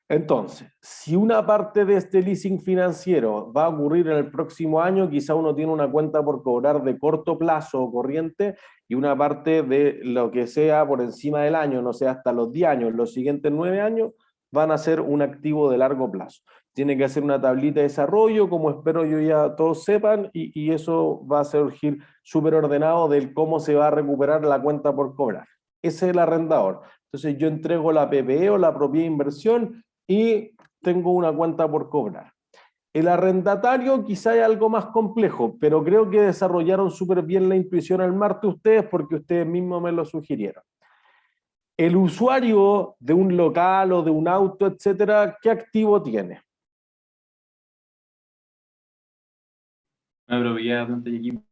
Entonces, si una parte de este leasing financiero va a ocurrir en el próximo año, quizá uno tiene una cuenta por cobrar de corto plazo o corriente y una parte de lo que sea por encima del año, no sé, hasta los 10 años, los siguientes 9 años, van a ser un activo de largo plazo. Tiene que hacer una tablita de desarrollo, como espero yo ya todos sepan, y eso va a surgir súper ordenado del cómo se va a recuperar la cuenta por cobrar. Ese es el arrendador. Entonces yo entrego la PPE o la propiedad de inversión y tengo una cuenta por cobrar. El arrendatario quizá es algo más complejo, pero creo que desarrollaron súper bien la intuición el martes ustedes porque ustedes mismos me lo sugirieron. el usuario de un local o de un auto, etcétera, ¿qué activo tiene? Una propiedad, planta y equipo.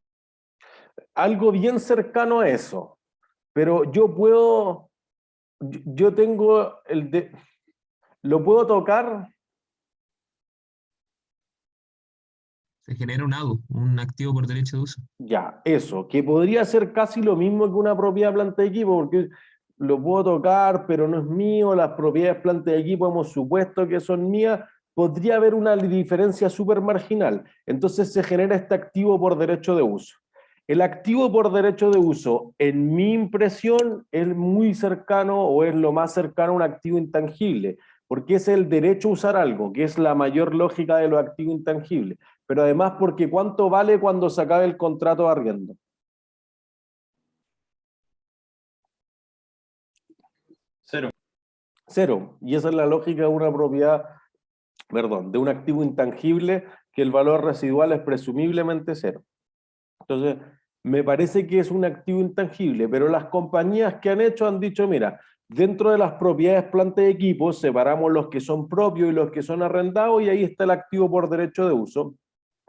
Algo bien cercano a eso, pero yo tengo lo puedo tocar. Se genera un ADU, un activo por derecho de uso. Ya, eso, que podría ser casi lo mismo que una propiedad planta de equipo, porque lo puedo tocar, pero no es mío, las propiedades planta de equipo hemos supuesto que son mías, podría haber una diferencia súper marginal. Entonces se genera este activo por derecho de uso. El activo por derecho de uso, en mi impresión, es muy cercano o es lo más cercano a un activo intangible, porque es el derecho a usar algo, que es la mayor lógica de los activos intangibles. Pero además porque ¿cuánto vale cuando se acabe el contrato de arriendo? Cero. Cero. Y esa es la lógica de una propiedad, perdón, de un activo intangible, que el valor residual es presumiblemente cero. Entonces, me parece que es un activo intangible, pero las compañías que han hecho han dicho, mira, dentro de las propiedades planta y equipos separamos los que son propios y los que son arrendados y ahí está el activo por derecho de uso.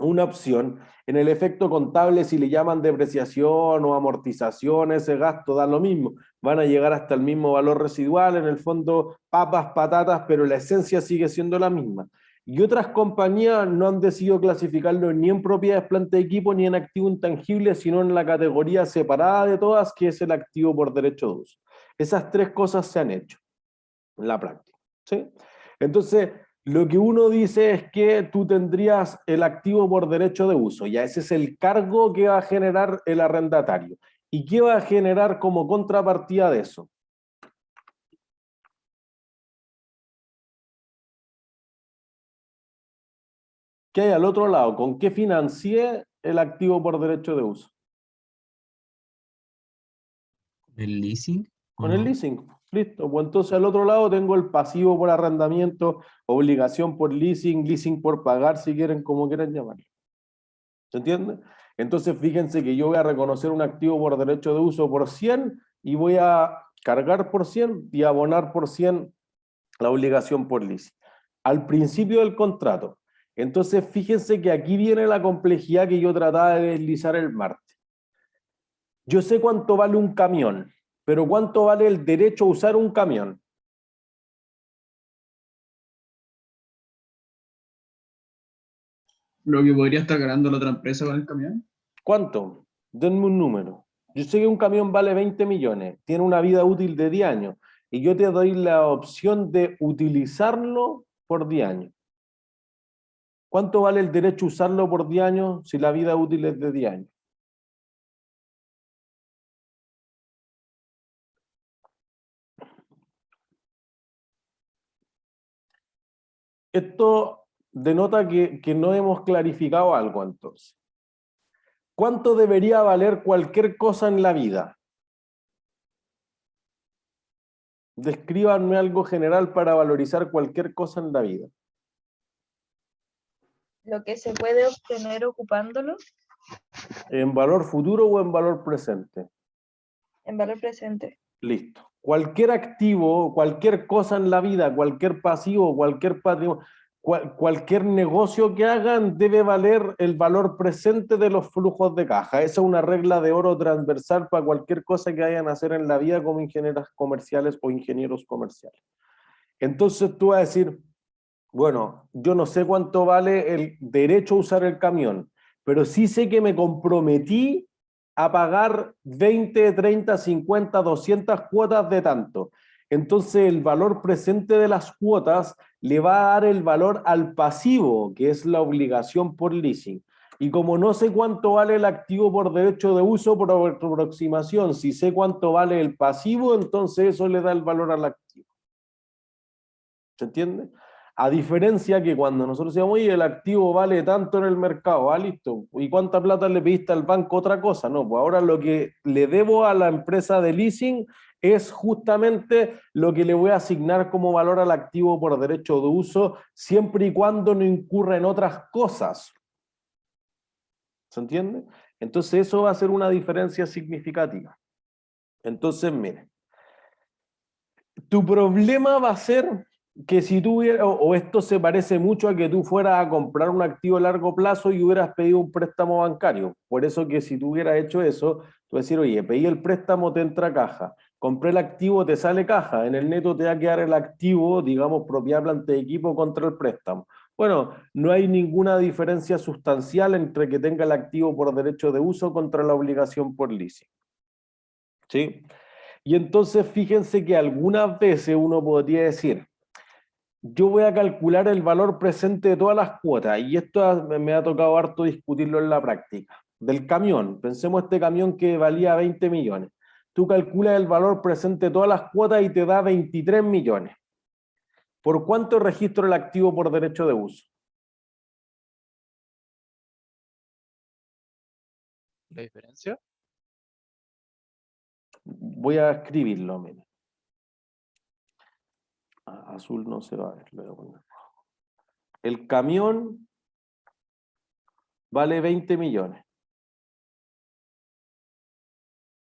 Una opción. En el efecto contable, si le llaman depreciación o amortización, ese gasto da lo mismo. Van a llegar hasta el mismo valor residual, en el fondo papas, patatas, pero la esencia sigue siendo la misma. Y otras compañías no han decidido clasificarlo ni en propiedades planta de equipo ni en activo intangible, sino en la categoría separada de todas, que es el activo por derecho de uso. Esas tres cosas se han hecho en la práctica, ¿sí? Entonces, lo que uno dice es que tú tendrías el activo por derecho de uso, ya ese es el cargo que va a generar el arrendatario. ¿Y qué va a generar como contrapartida de eso? ¿Qué hay al otro lado? ¿Con qué financié el activo por derecho de uso? ¿El leasing? ¿O Con el no? leasing. Listo. Pues entonces al otro lado tengo el pasivo por arrendamiento, obligación por leasing, leasing por pagar, si quieren, como quieran llamarlo. ¿Se entiende? Entonces fíjense que yo voy a reconocer un activo por derecho de uso por 100 y voy a cargar por 100 y abonar por 100 la obligación por leasing. Al principio del contrato. Entonces fíjense que aquí viene la complejidad que yo trataba de deslizar el martes. Yo sé cuánto vale un camión, pero ¿cuánto vale el derecho a usar un camión? Lo que podría estar ganando la otra empresa con el camión. ¿Cuánto? Denme un número. Yo sé que un camión vale 20 millones, tiene una vida útil de 10 años, y yo te doy la opción de utilizarlo por 10 años. ¿Cuánto vale el derecho a usarlo por 10 años si la vida útil es de 10 años? Esto denota que no hemos clarificado algo entonces. ¿Cuánto debería valer cualquier cosa en la vida? Descríbanme algo general para valorizar cualquier cosa en la vida. Lo que se puede obtener ocupándolo ¿En valor futuro o en valor presente? en valor presente. Listo. Cualquier activo, cualquier cosa en la vida, cualquier pasivo, cualquier patrimonio, cualquier negocio que hagan debe valer el valor presente de los flujos de caja. Esa es una regla de oro transversal para cualquier cosa que vayan a hacer en la vida como ingenieros comerciales o ingenieros comerciales. Entonces tú vas a decir, bueno, yo no sé cuánto vale el derecho a usar el camión, pero sí sé que me comprometí a pagar 20, 30, 50, 200 cuotas de tanto. Entonces el valor presente de las cuotas le va a dar el valor al pasivo, que es la obligación por leasing. Y como no sé cuánto vale el activo por derecho de uso, por aproximación, si sé cuánto vale el pasivo, entonces eso le da el valor al activo. ¿Se entiende? A diferencia que cuando nosotros decimos, oye, el activo vale tanto en el mercado, listo, ¿y cuánta plata le pediste al banco? Otra cosa, no, pues ahora lo que le debo a la empresa de leasing es justamente lo que le voy a asignar como valor al activo por derecho de uso, siempre y cuando no incurra en otras cosas. ¿Se entiende? Entonces eso va a ser una diferencia significativa. Entonces, miren, Tu problema va a ser que si tú hubieras, o esto se parece mucho a que tú fueras a comprar un activo a largo plazo y hubieras pedido un préstamo bancario. Por eso que si tú hubieras hecho eso, tú decir, oye, pedí el préstamo, te entra caja. Compré el activo, te sale caja. En el neto te va a quedar el activo, digamos, propiedad, planta de equipo contra el préstamo. Bueno, no hay ninguna diferencia sustancial entre que tenga el activo por derecho de uso contra la obligación por leasing. ¿Sí? Y entonces fíjense que algunas veces uno podría decir, yo voy a calcular el valor presente de todas las cuotas, y esto me ha tocado harto discutirlo en la práctica. Del camión, pensemos este camión que valía 20 millones. Tú calculas el valor presente de todas las cuotas y te da 23 millones. ¿Por cuánto registro el activo por derecho de uso? ¿La diferencia? Voy a escribirlo, miren. Azul no se va a ver, lo voy a poner. El camión vale 20 millones.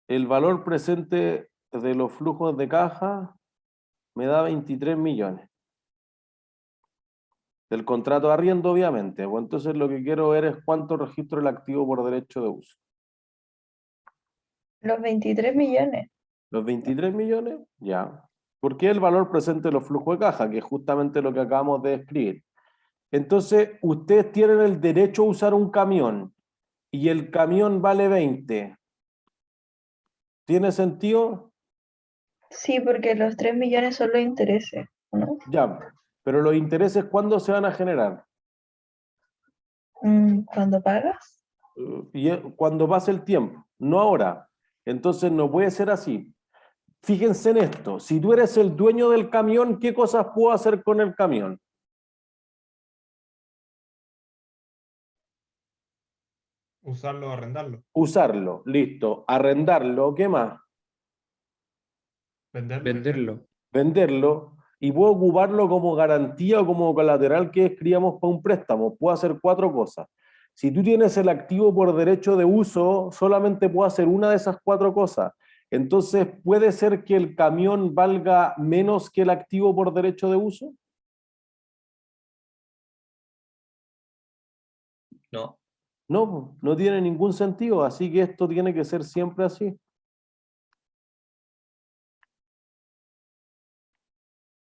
El valor presente de los flujos de caja me da 23 millones. Del contrato de arriendo, obviamente. Pues entonces lo que quiero ver es cuánto registro el activo por derecho de uso. Los 23 millones. ¿Los 23 millones? Ya. ¿Por qué el valor presente de los flujos de caja? Que es justamente lo que acabamos de describir. Entonces, ustedes tienen el derecho a usar un camión y el camión vale 20. ¿Tiene sentido? Sí, porque los 3 millones son los intereses, ¿no? Ya. Pero los intereses, ¿cuándo se van a generar? ¿Cuándo pagas? Cuando pase el tiempo, no ahora. Entonces no puede ser así. Fíjense en esto, si tú eres el dueño del camión, ¿qué cosas puedo hacer con el camión? Usarlo o arrendarlo. Usarlo, listo. Arrendarlo, ¿qué más? Venderlo. Venderlo. Y puedo ocuparlo como garantía o como colateral que escribamos para un préstamo. Puedo hacer 4 cosas. Si tú tienes el activo por derecho de uso, solamente puedo hacer una de esas 4 cosas. Entonces, ¿puede ser que el camión valga menos que el activo por derecho de uso? No. No, no tiene ningún sentido, así que esto tiene que ser siempre así.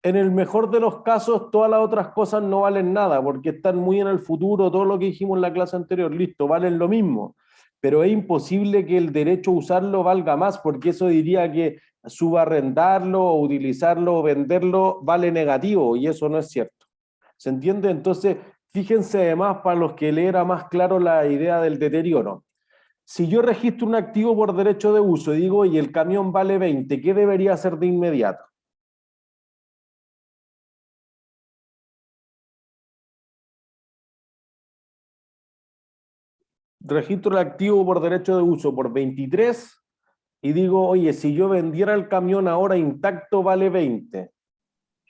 En el mejor de los casos, todas las otras cosas no valen nada, porque están muy en el futuro, todo lo que dijimos en la clase anterior, listo, valen lo mismo. Pero es imposible que el derecho a usarlo valga más, porque eso diría que subarrendarlo, o utilizarlo, o venderlo vale negativo, y eso no es cierto. ¿Se entiende? Entonces, fíjense además, para los que le era más claro la idea del deterioro. Si yo registro un activo por derecho de uso y digo, y el camión vale 20, ¿qué debería hacer de inmediato? Registro el activo por derecho de uso por 23 y digo, oye, si yo vendiera el camión ahora intacto vale 20.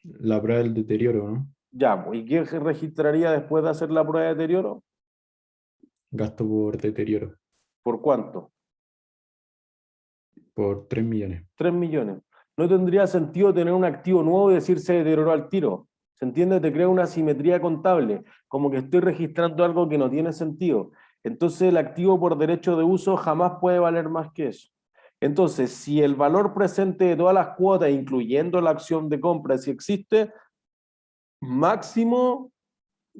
La prueba del deterioro, ¿no? Ya, pues, ¿y qué registraría después de hacer la prueba de deterioro? Gasto por deterioro. ¿Por cuánto? Por 3 millones. 3 millones. No tendría sentido tener un activo nuevo y decir se deterioró al tiro. ¿Se entiende? Te crea una asimetría contable, como que estoy registrando algo que no tiene sentido. Entonces el activo por derecho de uso jamás puede valer más que eso. Entonces, si el valor presente de todas las cuotas, incluyendo la acción de compra, si existe, máximo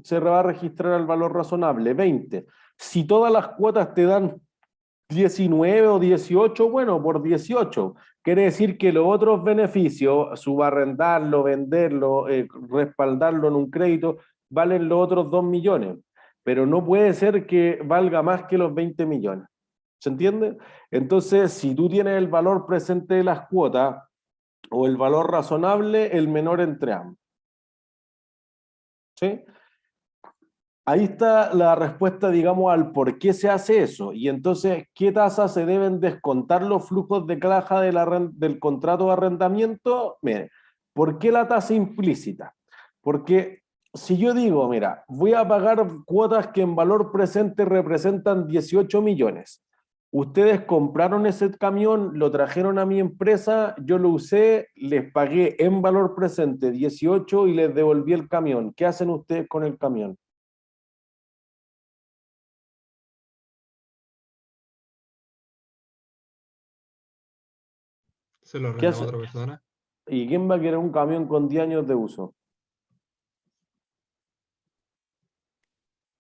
se va a registrar el valor razonable, 20. Si todas las cuotas te dan 19 o 18, bueno, por 18. Quiere decir que los otros beneficios, subarrendarlo, venderlo, respaldarlo en un crédito, valen los otros 2 millones. Pero no puede ser que valga más que los 20 millones. ¿Se entiende? Entonces, si tú tienes el valor presente de las cuotas o el valor razonable, el menor entre ambos. ¿Sí? Ahí está la respuesta, digamos, al por qué se hace eso. Y entonces, ¿qué tasas se deben descontar los flujos de caja del contrato de arrendamiento? Mire, ¿por qué la tasa implícita? Porque si yo digo, mira, voy a pagar cuotas que en valor presente representan 18 millones, Ustedes compraron ese camión, lo trajeron a mi empresa, yo lo usé, les pagué en valor presente 18 y les devolví el camión. ¿Qué hacen ustedes con el camión? Se lo ¿Qué arrendamos a hacen? otra persona. ¿Y quién va a querer un camión con 10 años de uso?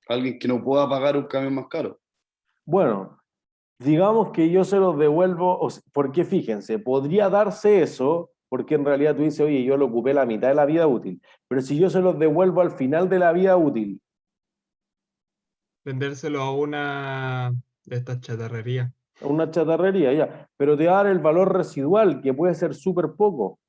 Alguien que no pueda pagar un camión más caro. Bueno, digamos que yo se los devuelvo, porque fíjense, podría darse eso, porque en realidad tú dices, oye, yo lo ocupé la mitad de la vida útil, pero si yo se los devuelvo al final de la vida útil, Vendérselo a una de estas chatarrerías. a una chatarrería, ya, pero te va a dar el valor residual, que puede ser súper poco.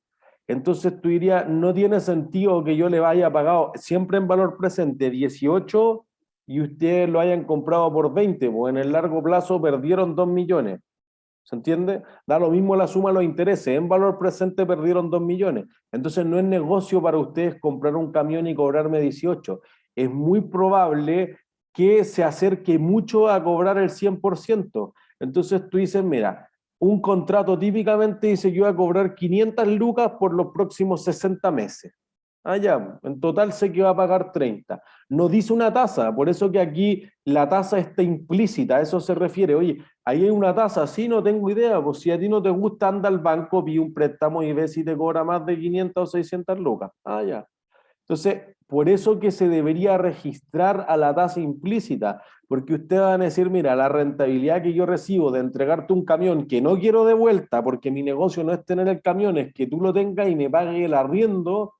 Entonces tú dirías, no tiene sentido que yo le haya pagado siempre en valor presente 18 y ustedes lo hayan comprado por 20, pues en el largo plazo perdieron 2 millones. ¿Se entiende? Da lo mismo la suma de los intereses. En valor presente perdieron 2 millones. Entonces no es negocio para ustedes comprar un camión y cobrarme 18. Es muy probable que se acerque mucho a cobrar el 100%. Entonces tú dices, mira, un contrato típicamente dice yo voy a cobrar 500 lucas por los próximos 60 meses. Ah, ya, en total sé que va a pagar 30. No dice una tasa, por eso que aquí la tasa está implícita, a eso se refiere. Oye, ahí hay una tasa, sí, no tengo idea, pues si a ti no te gusta, anda al banco, pide un préstamo y ve si te cobra más de 500 o 600 lucas. Ah, ya. Entonces, por eso que se debería registrar a la tasa implícita, porque ustedes van a decir, mira, la rentabilidad que yo recibo de entregarte un camión que no quiero de vuelta, porque mi negocio no es tener el camión, es que tú lo tengas y me pague el arriendo,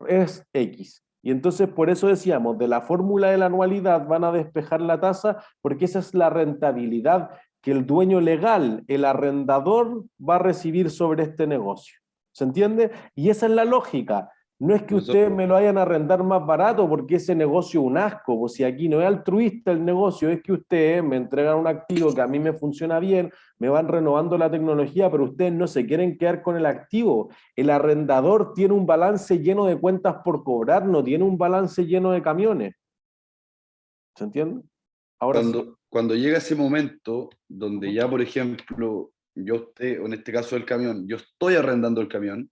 es X. Y entonces por eso decíamos, de la fórmula de la anualidad van a despejar la tasa, porque esa es la rentabilidad que el dueño legal, el arrendador, va a recibir sobre este negocio. ¿Se entiende? Y esa es la lógica. No es que ustedes me lo vayan a arrendar más barato porque ese negocio es un asco, pues si aquí no es altruista el negocio, es que ustedes me entregan un activo que a mí me funciona bien, me van renovando la tecnología, pero ustedes no se quieren quedar con el activo. El arrendador tiene un balance lleno de cuentas por cobrar, no tiene un balance lleno de camiones. ¿Se entiende? Ahora sí. Cuando llega ese momento donde ya, por ejemplo, yo esté, o en este caso el camión, yo estoy arrendando el camión,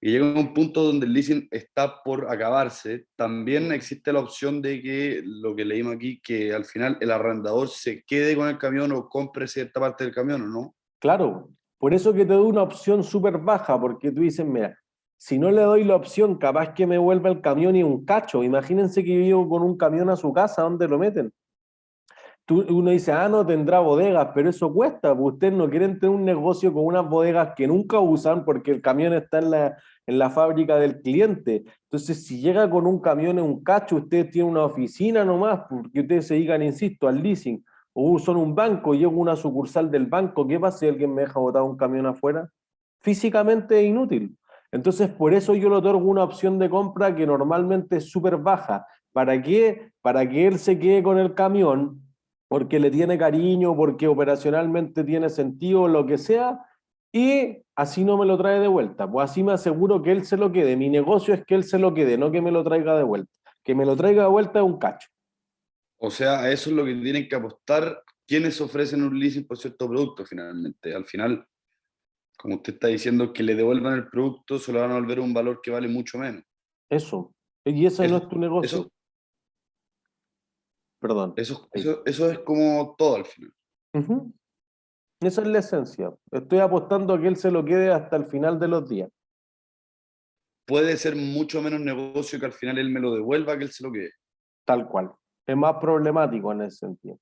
y llega un punto donde el leasing está por acabarse, también existe la opción de que, lo que leímos aquí, que al final el arrendador se quede con el camión o compre cierta parte del camión, ¿o no? Claro, por eso que te doy una opción súper baja, porque tú dices, mira, si no le doy la opción, capaz que me vuelva el camión y un cacho. Imagínense que vivo con un camión a su casa, ¿dónde lo meten? Uno dice, ah, no tendrá bodegas, pero eso cuesta, pues ustedes no quieren tener un negocio con unas bodegas que nunca usan porque el camión está en la fábrica del cliente. Entonces, si llega con un camión en un cacho, ustedes tienen una oficina nomás, porque ustedes se dedican, insisto, al leasing, o son un banco, llega una sucursal del banco, ¿qué pasa si alguien me deja botar un camión afuera? Físicamente es inútil. Entonces, por eso yo le otorgo una opción de compra que normalmente es súper baja. ¿Para qué? Para que él se quede con el camión, porque le tiene cariño, porque operacionalmente tiene sentido, lo que sea, y así no me lo trae de vuelta. Pues así me aseguro que él se lo quede. Mi negocio es que él se lo quede, no que me lo traiga de vuelta. Que me lo traiga de vuelta es un cacho. O sea, a eso es lo que tienen que apostar quienes ofrecen un leasing por cierto producto finalmente. Al final, como usted está diciendo, que le devuelvan el producto, se lo van a volver un valor que vale mucho menos. Eso. ¿Y ese no es tu negocio? Perdón. Eso es como todo al final. Uh-huh. Esa es la esencia. Estoy apostando a que él se lo quede hasta el final de los días. Puede ser mucho menos negocio que al final él me lo devuelva que él se lo quede. Tal cual. Es más problemático en ese sentido.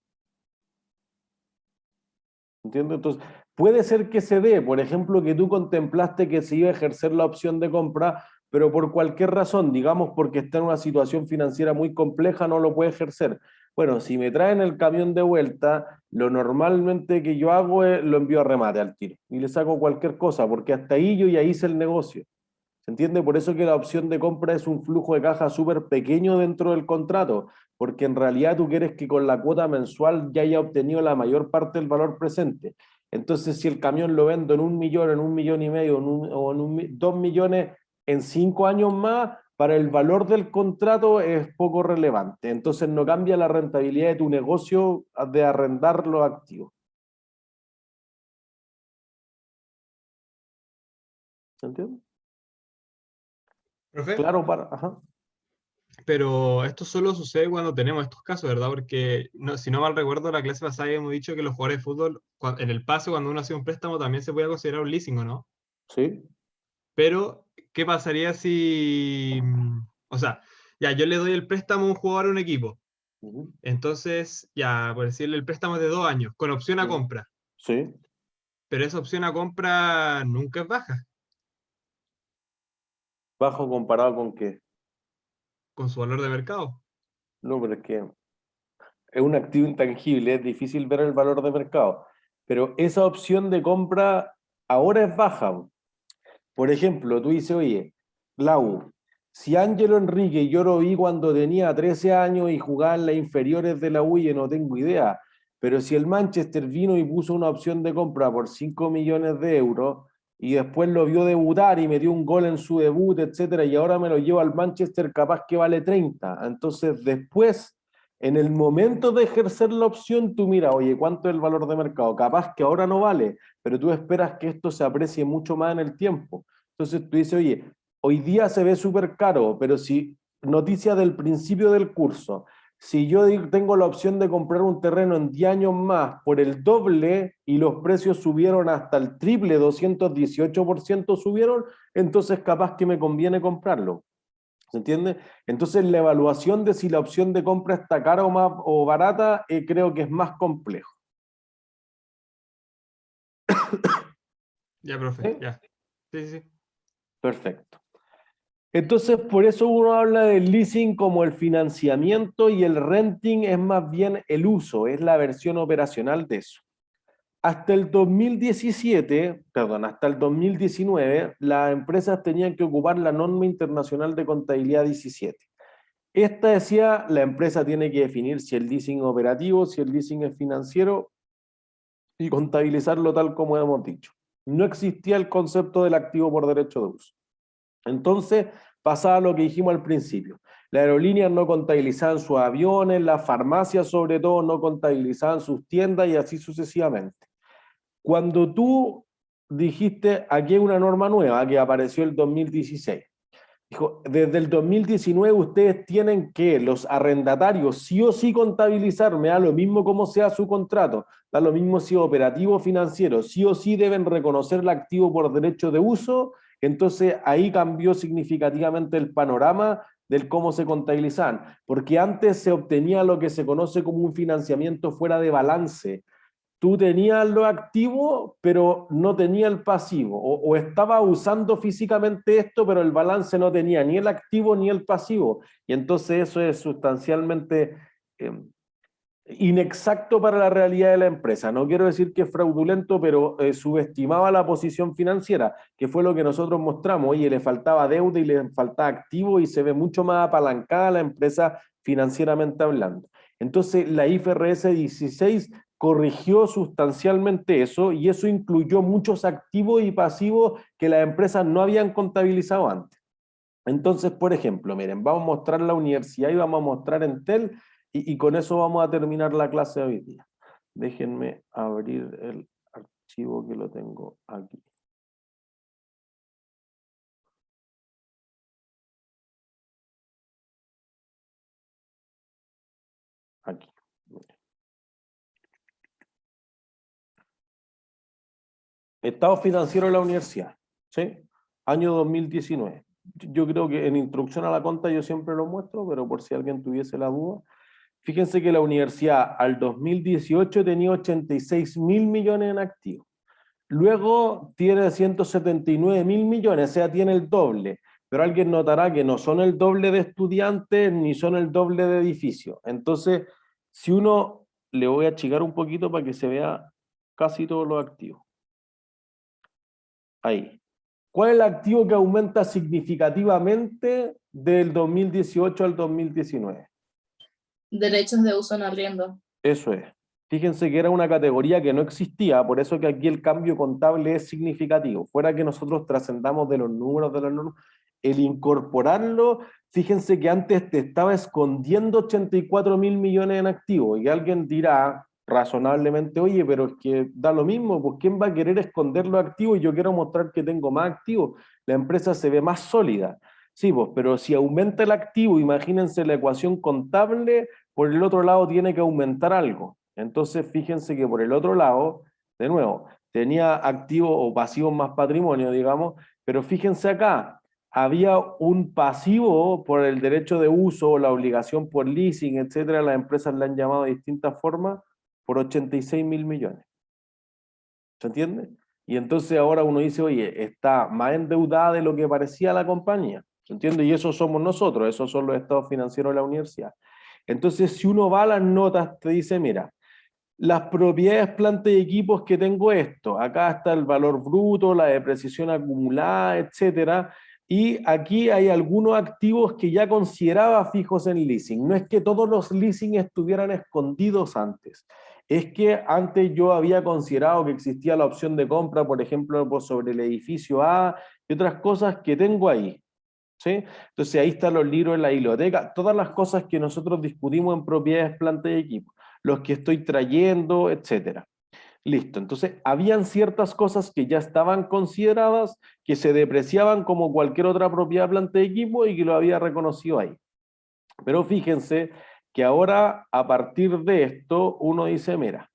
¿Entiendes? Entonces, puede ser que se dé, por ejemplo, que tú contemplaste que se iba a ejercer la opción de compra, pero por cualquier razón, digamos porque está en una situación financiera muy compleja, no lo puede ejercer. Bueno, si me traen el camión de vuelta, lo normalmente que yo hago es lo envío a remate al tiro y le saco cualquier cosa, porque hasta ahí yo ya hice el negocio. ¿Se entiende? Por eso que la opción de compra es un flujo de caja súper pequeño dentro del contrato, porque en realidad tú quieres que con la cuota mensual ya haya obtenido la mayor parte del valor presente. Entonces, si el camión lo vendo en 1 millón, en 1,5 millones, o en 2 millones en 5 años más, para el valor del contrato es poco relevante. Entonces no cambia la rentabilidad de tu negocio de arrendar los activos. ¿Entiendes? Profe, Claro, ajá. pero esto solo sucede cuando tenemos estos casos, ¿verdad? Porque si no mal recuerdo, la clase pasada hemos dicho que los jugadores de fútbol, en el pase, cuando uno hace un préstamo, también se puede considerar un leasing, ¿o no? Sí. Pero, ¿qué pasaría si, o sea, ya yo le doy el préstamo a un jugador a un equipo? Ujú. Entonces, ya, por decirle, el préstamo es de 2 años, con opción a compra. Sí. Pero esa opción a compra nunca es baja, ¿Bajo comparado con qué? con su valor de mercado. No, pero es que es un activo intangible, es difícil ver el valor de mercado. Pero esa opción de compra ahora es baja. Por ejemplo, tú dices, oye, Lau, si Ángelo Enrique yo lo vi cuando tenía 13 años y jugaba en las inferiores de la U, y no tengo idea, pero si el Manchester vino y puso una opción de compra por 5 millones de euros y después lo vio debutar y metió un gol en su debut, etcétera, y ahora me lo llevo al Manchester, capaz que vale 30. Entonces, después, en el momento de ejercer la opción, tú mira, oye, ¿cuánto es el valor de mercado? Capaz que ahora no vale, pero tú esperas que esto se aprecie mucho más en el tiempo. Entonces tú dices, oye, hoy día se ve súper caro, pero si, noticia del principio del curso, si yo tengo la opción de comprar un terreno en 10 años más por el doble y los precios subieron hasta el triple, 218% subieron, entonces capaz que me conviene comprarlo. ¿Se entiende? Entonces la evaluación de si la opción de compra está cara o barata, creo que es más complejo. Ya, profe, ¿Sí? ya. Sí, sí, sí. Perfecto. Entonces, por eso uno habla del leasing como el financiamiento y el renting es más bien el uso, es la versión operacional de eso. Hasta el 2017, perdón, hasta el 2019, las empresas tenían que ocupar la norma internacional de contabilidad 17. Esta decía, la empresa tiene que definir si el leasing es operativo, si el leasing es financiero y contabilizarlo tal como hemos dicho. No existía el concepto del activo por derecho de uso. Entonces, pasaba lo que dijimos al principio. Las aerolíneas no contabilizaban sus aviones, las farmacias sobre todo no contabilizaban sus tiendas y así sucesivamente. Cuando tú dijiste, aquí hay una norma nueva que apareció el 2016, dijo, desde el 2019 ustedes tienen que, los arrendatarios, sí o sí contabilizar, me da lo mismo como sea su contrato, da lo mismo si es operativo o financiero, sí o sí deben reconocer el activo por derecho de uso. Entonces ahí cambió significativamente el panorama del cómo se contabilizaban, porque antes se obtenía lo que se conoce como un financiamiento fuera de balance. Tú tenías lo activo, pero no tenía el pasivo, o estaba usando físicamente esto, pero el balance no tenía ni el activo ni el pasivo, y entonces eso es sustancialmente inexacto para la realidad de la empresa. No quiero decir que es fraudulento, pero subestimaba la posición financiera, que fue lo que nosotros mostramos. Oye, le faltaba deuda y le faltaba activo y se ve mucho más apalancada la empresa financieramente hablando. Entonces la IFRS 16 corrigió sustancialmente eso y eso incluyó muchos activos y pasivos que las empresas no habían contabilizado antes. Entonces, por ejemplo, miren, vamos a mostrar la universidad y vamos a mostrar Entel y con eso vamos a terminar la clase de hoy día. Déjenme abrir el archivo que lo tengo aquí. Aquí. Estado financiero de la universidad, ¿sí? Año 2019. Yo creo que en introducción a la conta yo siempre lo muestro, pero por si alguien tuviese la duda. Fíjense que la universidad al 2018 tenía 86.000 millones en activos. Luego tiene 179.000 millones, o sea, tiene el doble. Pero alguien notará que no son el doble de estudiantes ni son el doble de edificios. Entonces, si uno, le voy a achicar un poquito para que se vea casi todos los activos. Ahí. ¿Cuál es el activo que aumenta significativamente del 2018 al 2019? Derechos de uso en arriendo. Eso es. Fíjense que era una categoría que no existía, por eso que aquí el cambio contable es significativo. Fuera que nosotros trascendamos de los números, el incorporarlo, fíjense que antes te estaba escondiendo 84.000 millones en activos, y alguien dirá, razonablemente, oye, pero es que da lo mismo, pues ¿quién va a querer esconder los activos? Y yo quiero mostrar que tengo más activos, la empresa se ve más sólida. Sí, pues, pero si aumenta el activo, imagínense la ecuación contable, por el otro lado tiene que aumentar algo. Entonces, fíjense que por el otro lado, de nuevo, tenía activos o pasivos más patrimonio, digamos, pero fíjense acá, había un pasivo por el derecho de uso, la obligación por leasing, etcétera, las empresas le han llamado de distintas formas, por 86.000 millones. ¿Se entiende? Y entonces ahora uno dice, oye, está más endeudada de lo que parecía la compañía. ¿Se entiende? Y eso somos nosotros, esos son los estados financieros de la universidad. Entonces, si uno va a las notas, te dice, mira, las propiedades, plantas y equipos que tengo esto, acá está el valor bruto, la depreciación acumulada, etcétera, y aquí hay algunos activos que ya consideraba fijos en leasing. No es que todos los leasing estuvieran escondidos antes, es que antes yo había considerado que existía la opción de compra, por ejemplo, sobre el edificio A y otras cosas que tengo ahí. ¿Sí? Entonces ahí están los libros en la biblioteca, todas las cosas que nosotros discutimos en propiedades, plantas y equipos, los que estoy trayendo, etcétera. Listo, entonces habían ciertas cosas que ya estaban consideradas, que se depreciaban como cualquier otra propiedad, planta y equipo y que lo había reconocido ahí. Pero fíjense que ahora a partir de esto uno dice, mira,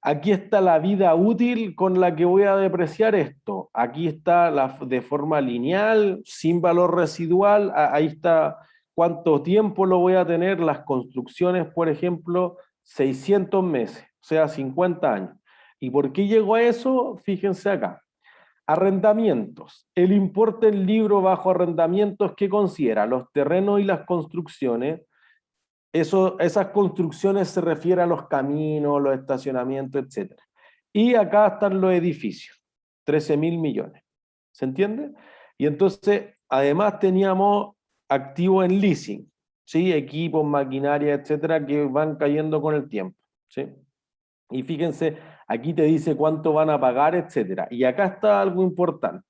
aquí está la vida útil con la que voy a depreciar esto. Aquí está de forma lineal, sin valor residual. Ahí está cuánto tiempo lo voy a tener. Las construcciones, por ejemplo, 600 meses, o sea, 50 años. ¿Y por qué llego a eso? Fíjense acá. Arrendamientos. El importe del libro bajo arrendamientos, ¿qué considera? Los terrenos y las construcciones. Esas construcciones se refieren a los caminos, los estacionamientos, etc. Y acá están los edificios, 13.000 millones. ¿Se entiende? Y entonces, además teníamos activos en leasing, ¿sí? Equipos, maquinaria, etcétera, que van cayendo con el tiempo, ¿sí? Y fíjense, aquí te dice cuánto van a pagar, etcétera. Y acá está algo importante.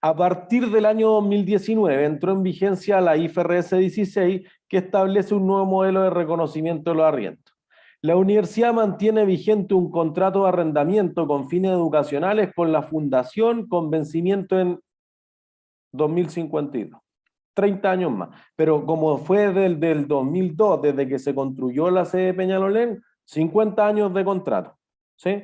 A partir del año 2019 entró en vigencia la IFRS 16, que establece un nuevo modelo de reconocimiento de los arriendos. La universidad mantiene vigente un contrato de arrendamiento con fines educacionales con la fundación con vencimiento en 2052. 30 años más. Pero como fue del 2002, desde que se construyó la sede de Peñalolén, 50 años de contrato, ¿sí?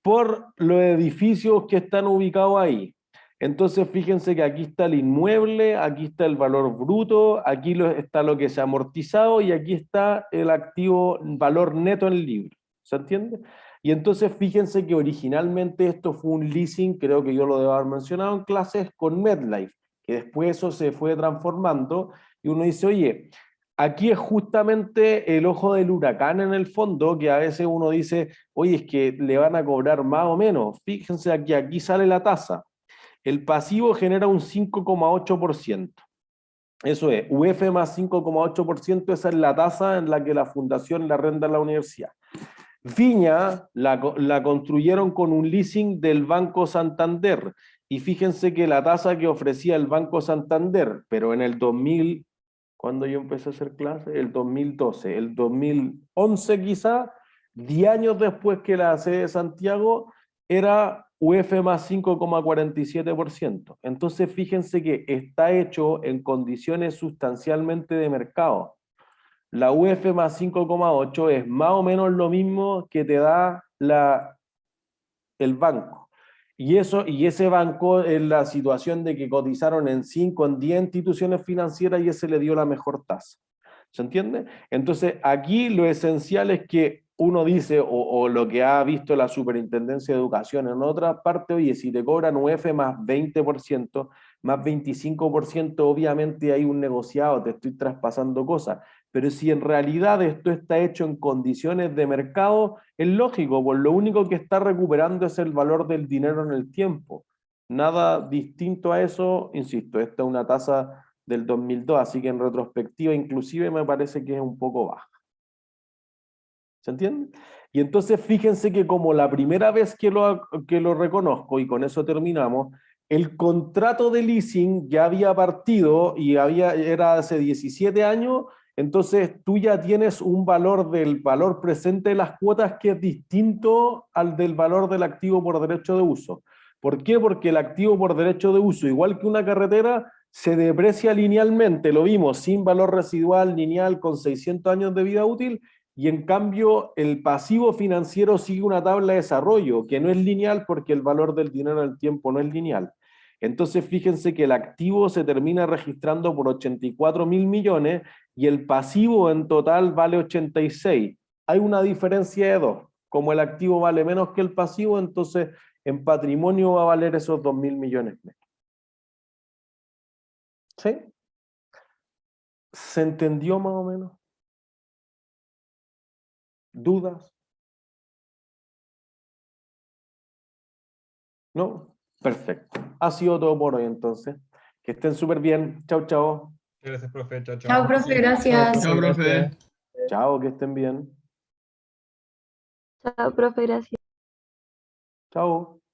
Por los edificios que están ubicados ahí. Entonces fíjense que aquí está el inmueble, aquí está el valor bruto, aquí está lo que se ha amortizado y aquí está el activo valor neto en el libro. ¿Se entiende? Y entonces fíjense que originalmente esto fue un leasing, creo que yo lo debo haber mencionado en clases, con MetLife, que después eso se fue transformando y uno dice, oye, aquí es justamente el ojo del huracán en el fondo, que a veces uno dice, oye, es que le van a cobrar más o menos. Fíjense aquí sale la tasa. El pasivo genera un 5,8%. Eso es, UF más 5,8%, esa es la tasa en la que la fundación la arrenda a la universidad. Viña la construyeron con un leasing del Banco Santander. Y fíjense que la tasa que ofrecía el Banco Santander, pero en el 2000, ¿cuándo yo empecé a hacer clase? El 2012, el 2011 quizá, 10 años después que la sede de Santiago, era UF más 5,47%. Entonces fíjense que está hecho en condiciones sustancialmente de mercado. La UF más 5,8 es más o menos lo mismo que te da el banco. Y ese banco en la situación de que cotizaron en 5, en 10 instituciones financieras y ese le dio la mejor tasa. ¿Se entiende? Entonces aquí lo esencial es que uno dice, o lo que ha visto la Superintendencia de Educación en otra parte, oye, si te cobran UF más 20%, más 25%, obviamente hay un negociado, te estoy traspasando cosas. Pero si en realidad esto está hecho en condiciones de mercado, es lógico, pues lo único que está recuperando es el valor del dinero en el tiempo. Nada distinto a eso, insisto, esta es una tasa del 2002, así que en retrospectiva inclusive me parece que es un poco baja. ¿Se entiende? Y entonces fíjense que como la primera vez que lo reconozco, y con eso terminamos, el contrato de leasing ya había partido y era hace 17 años, Entonces tú ya tienes un valor del valor presente de las cuotas que es distinto al del valor del activo por derecho de uso. ¿Por qué? Porque el activo por derecho de uso, igual que una carretera, se deprecia linealmente, lo vimos, sin valor residual lineal con 600 años de vida útil, y en cambio el pasivo financiero sigue una tabla de desarrollo que no es lineal porque el valor del dinero en el tiempo no es lineal. Entonces fíjense que el activo se termina registrando por 84.000 millones y el pasivo en total vale 86. Hay una diferencia de 2. Como el activo vale menos que el pasivo, entonces en patrimonio va a valer esos 2.000 millones menos. ¿Sí? ¿Se entendió más o menos? ¿Dudas? ¿No? Perfecto. Ha sido todo por hoy entonces. Que estén súper bien. Chao, chao. Gracias, profe. Chao, chao. Chao, profe, gracias. Chao, profe. Chao, que estén bien. Chao, profe, gracias. Chao.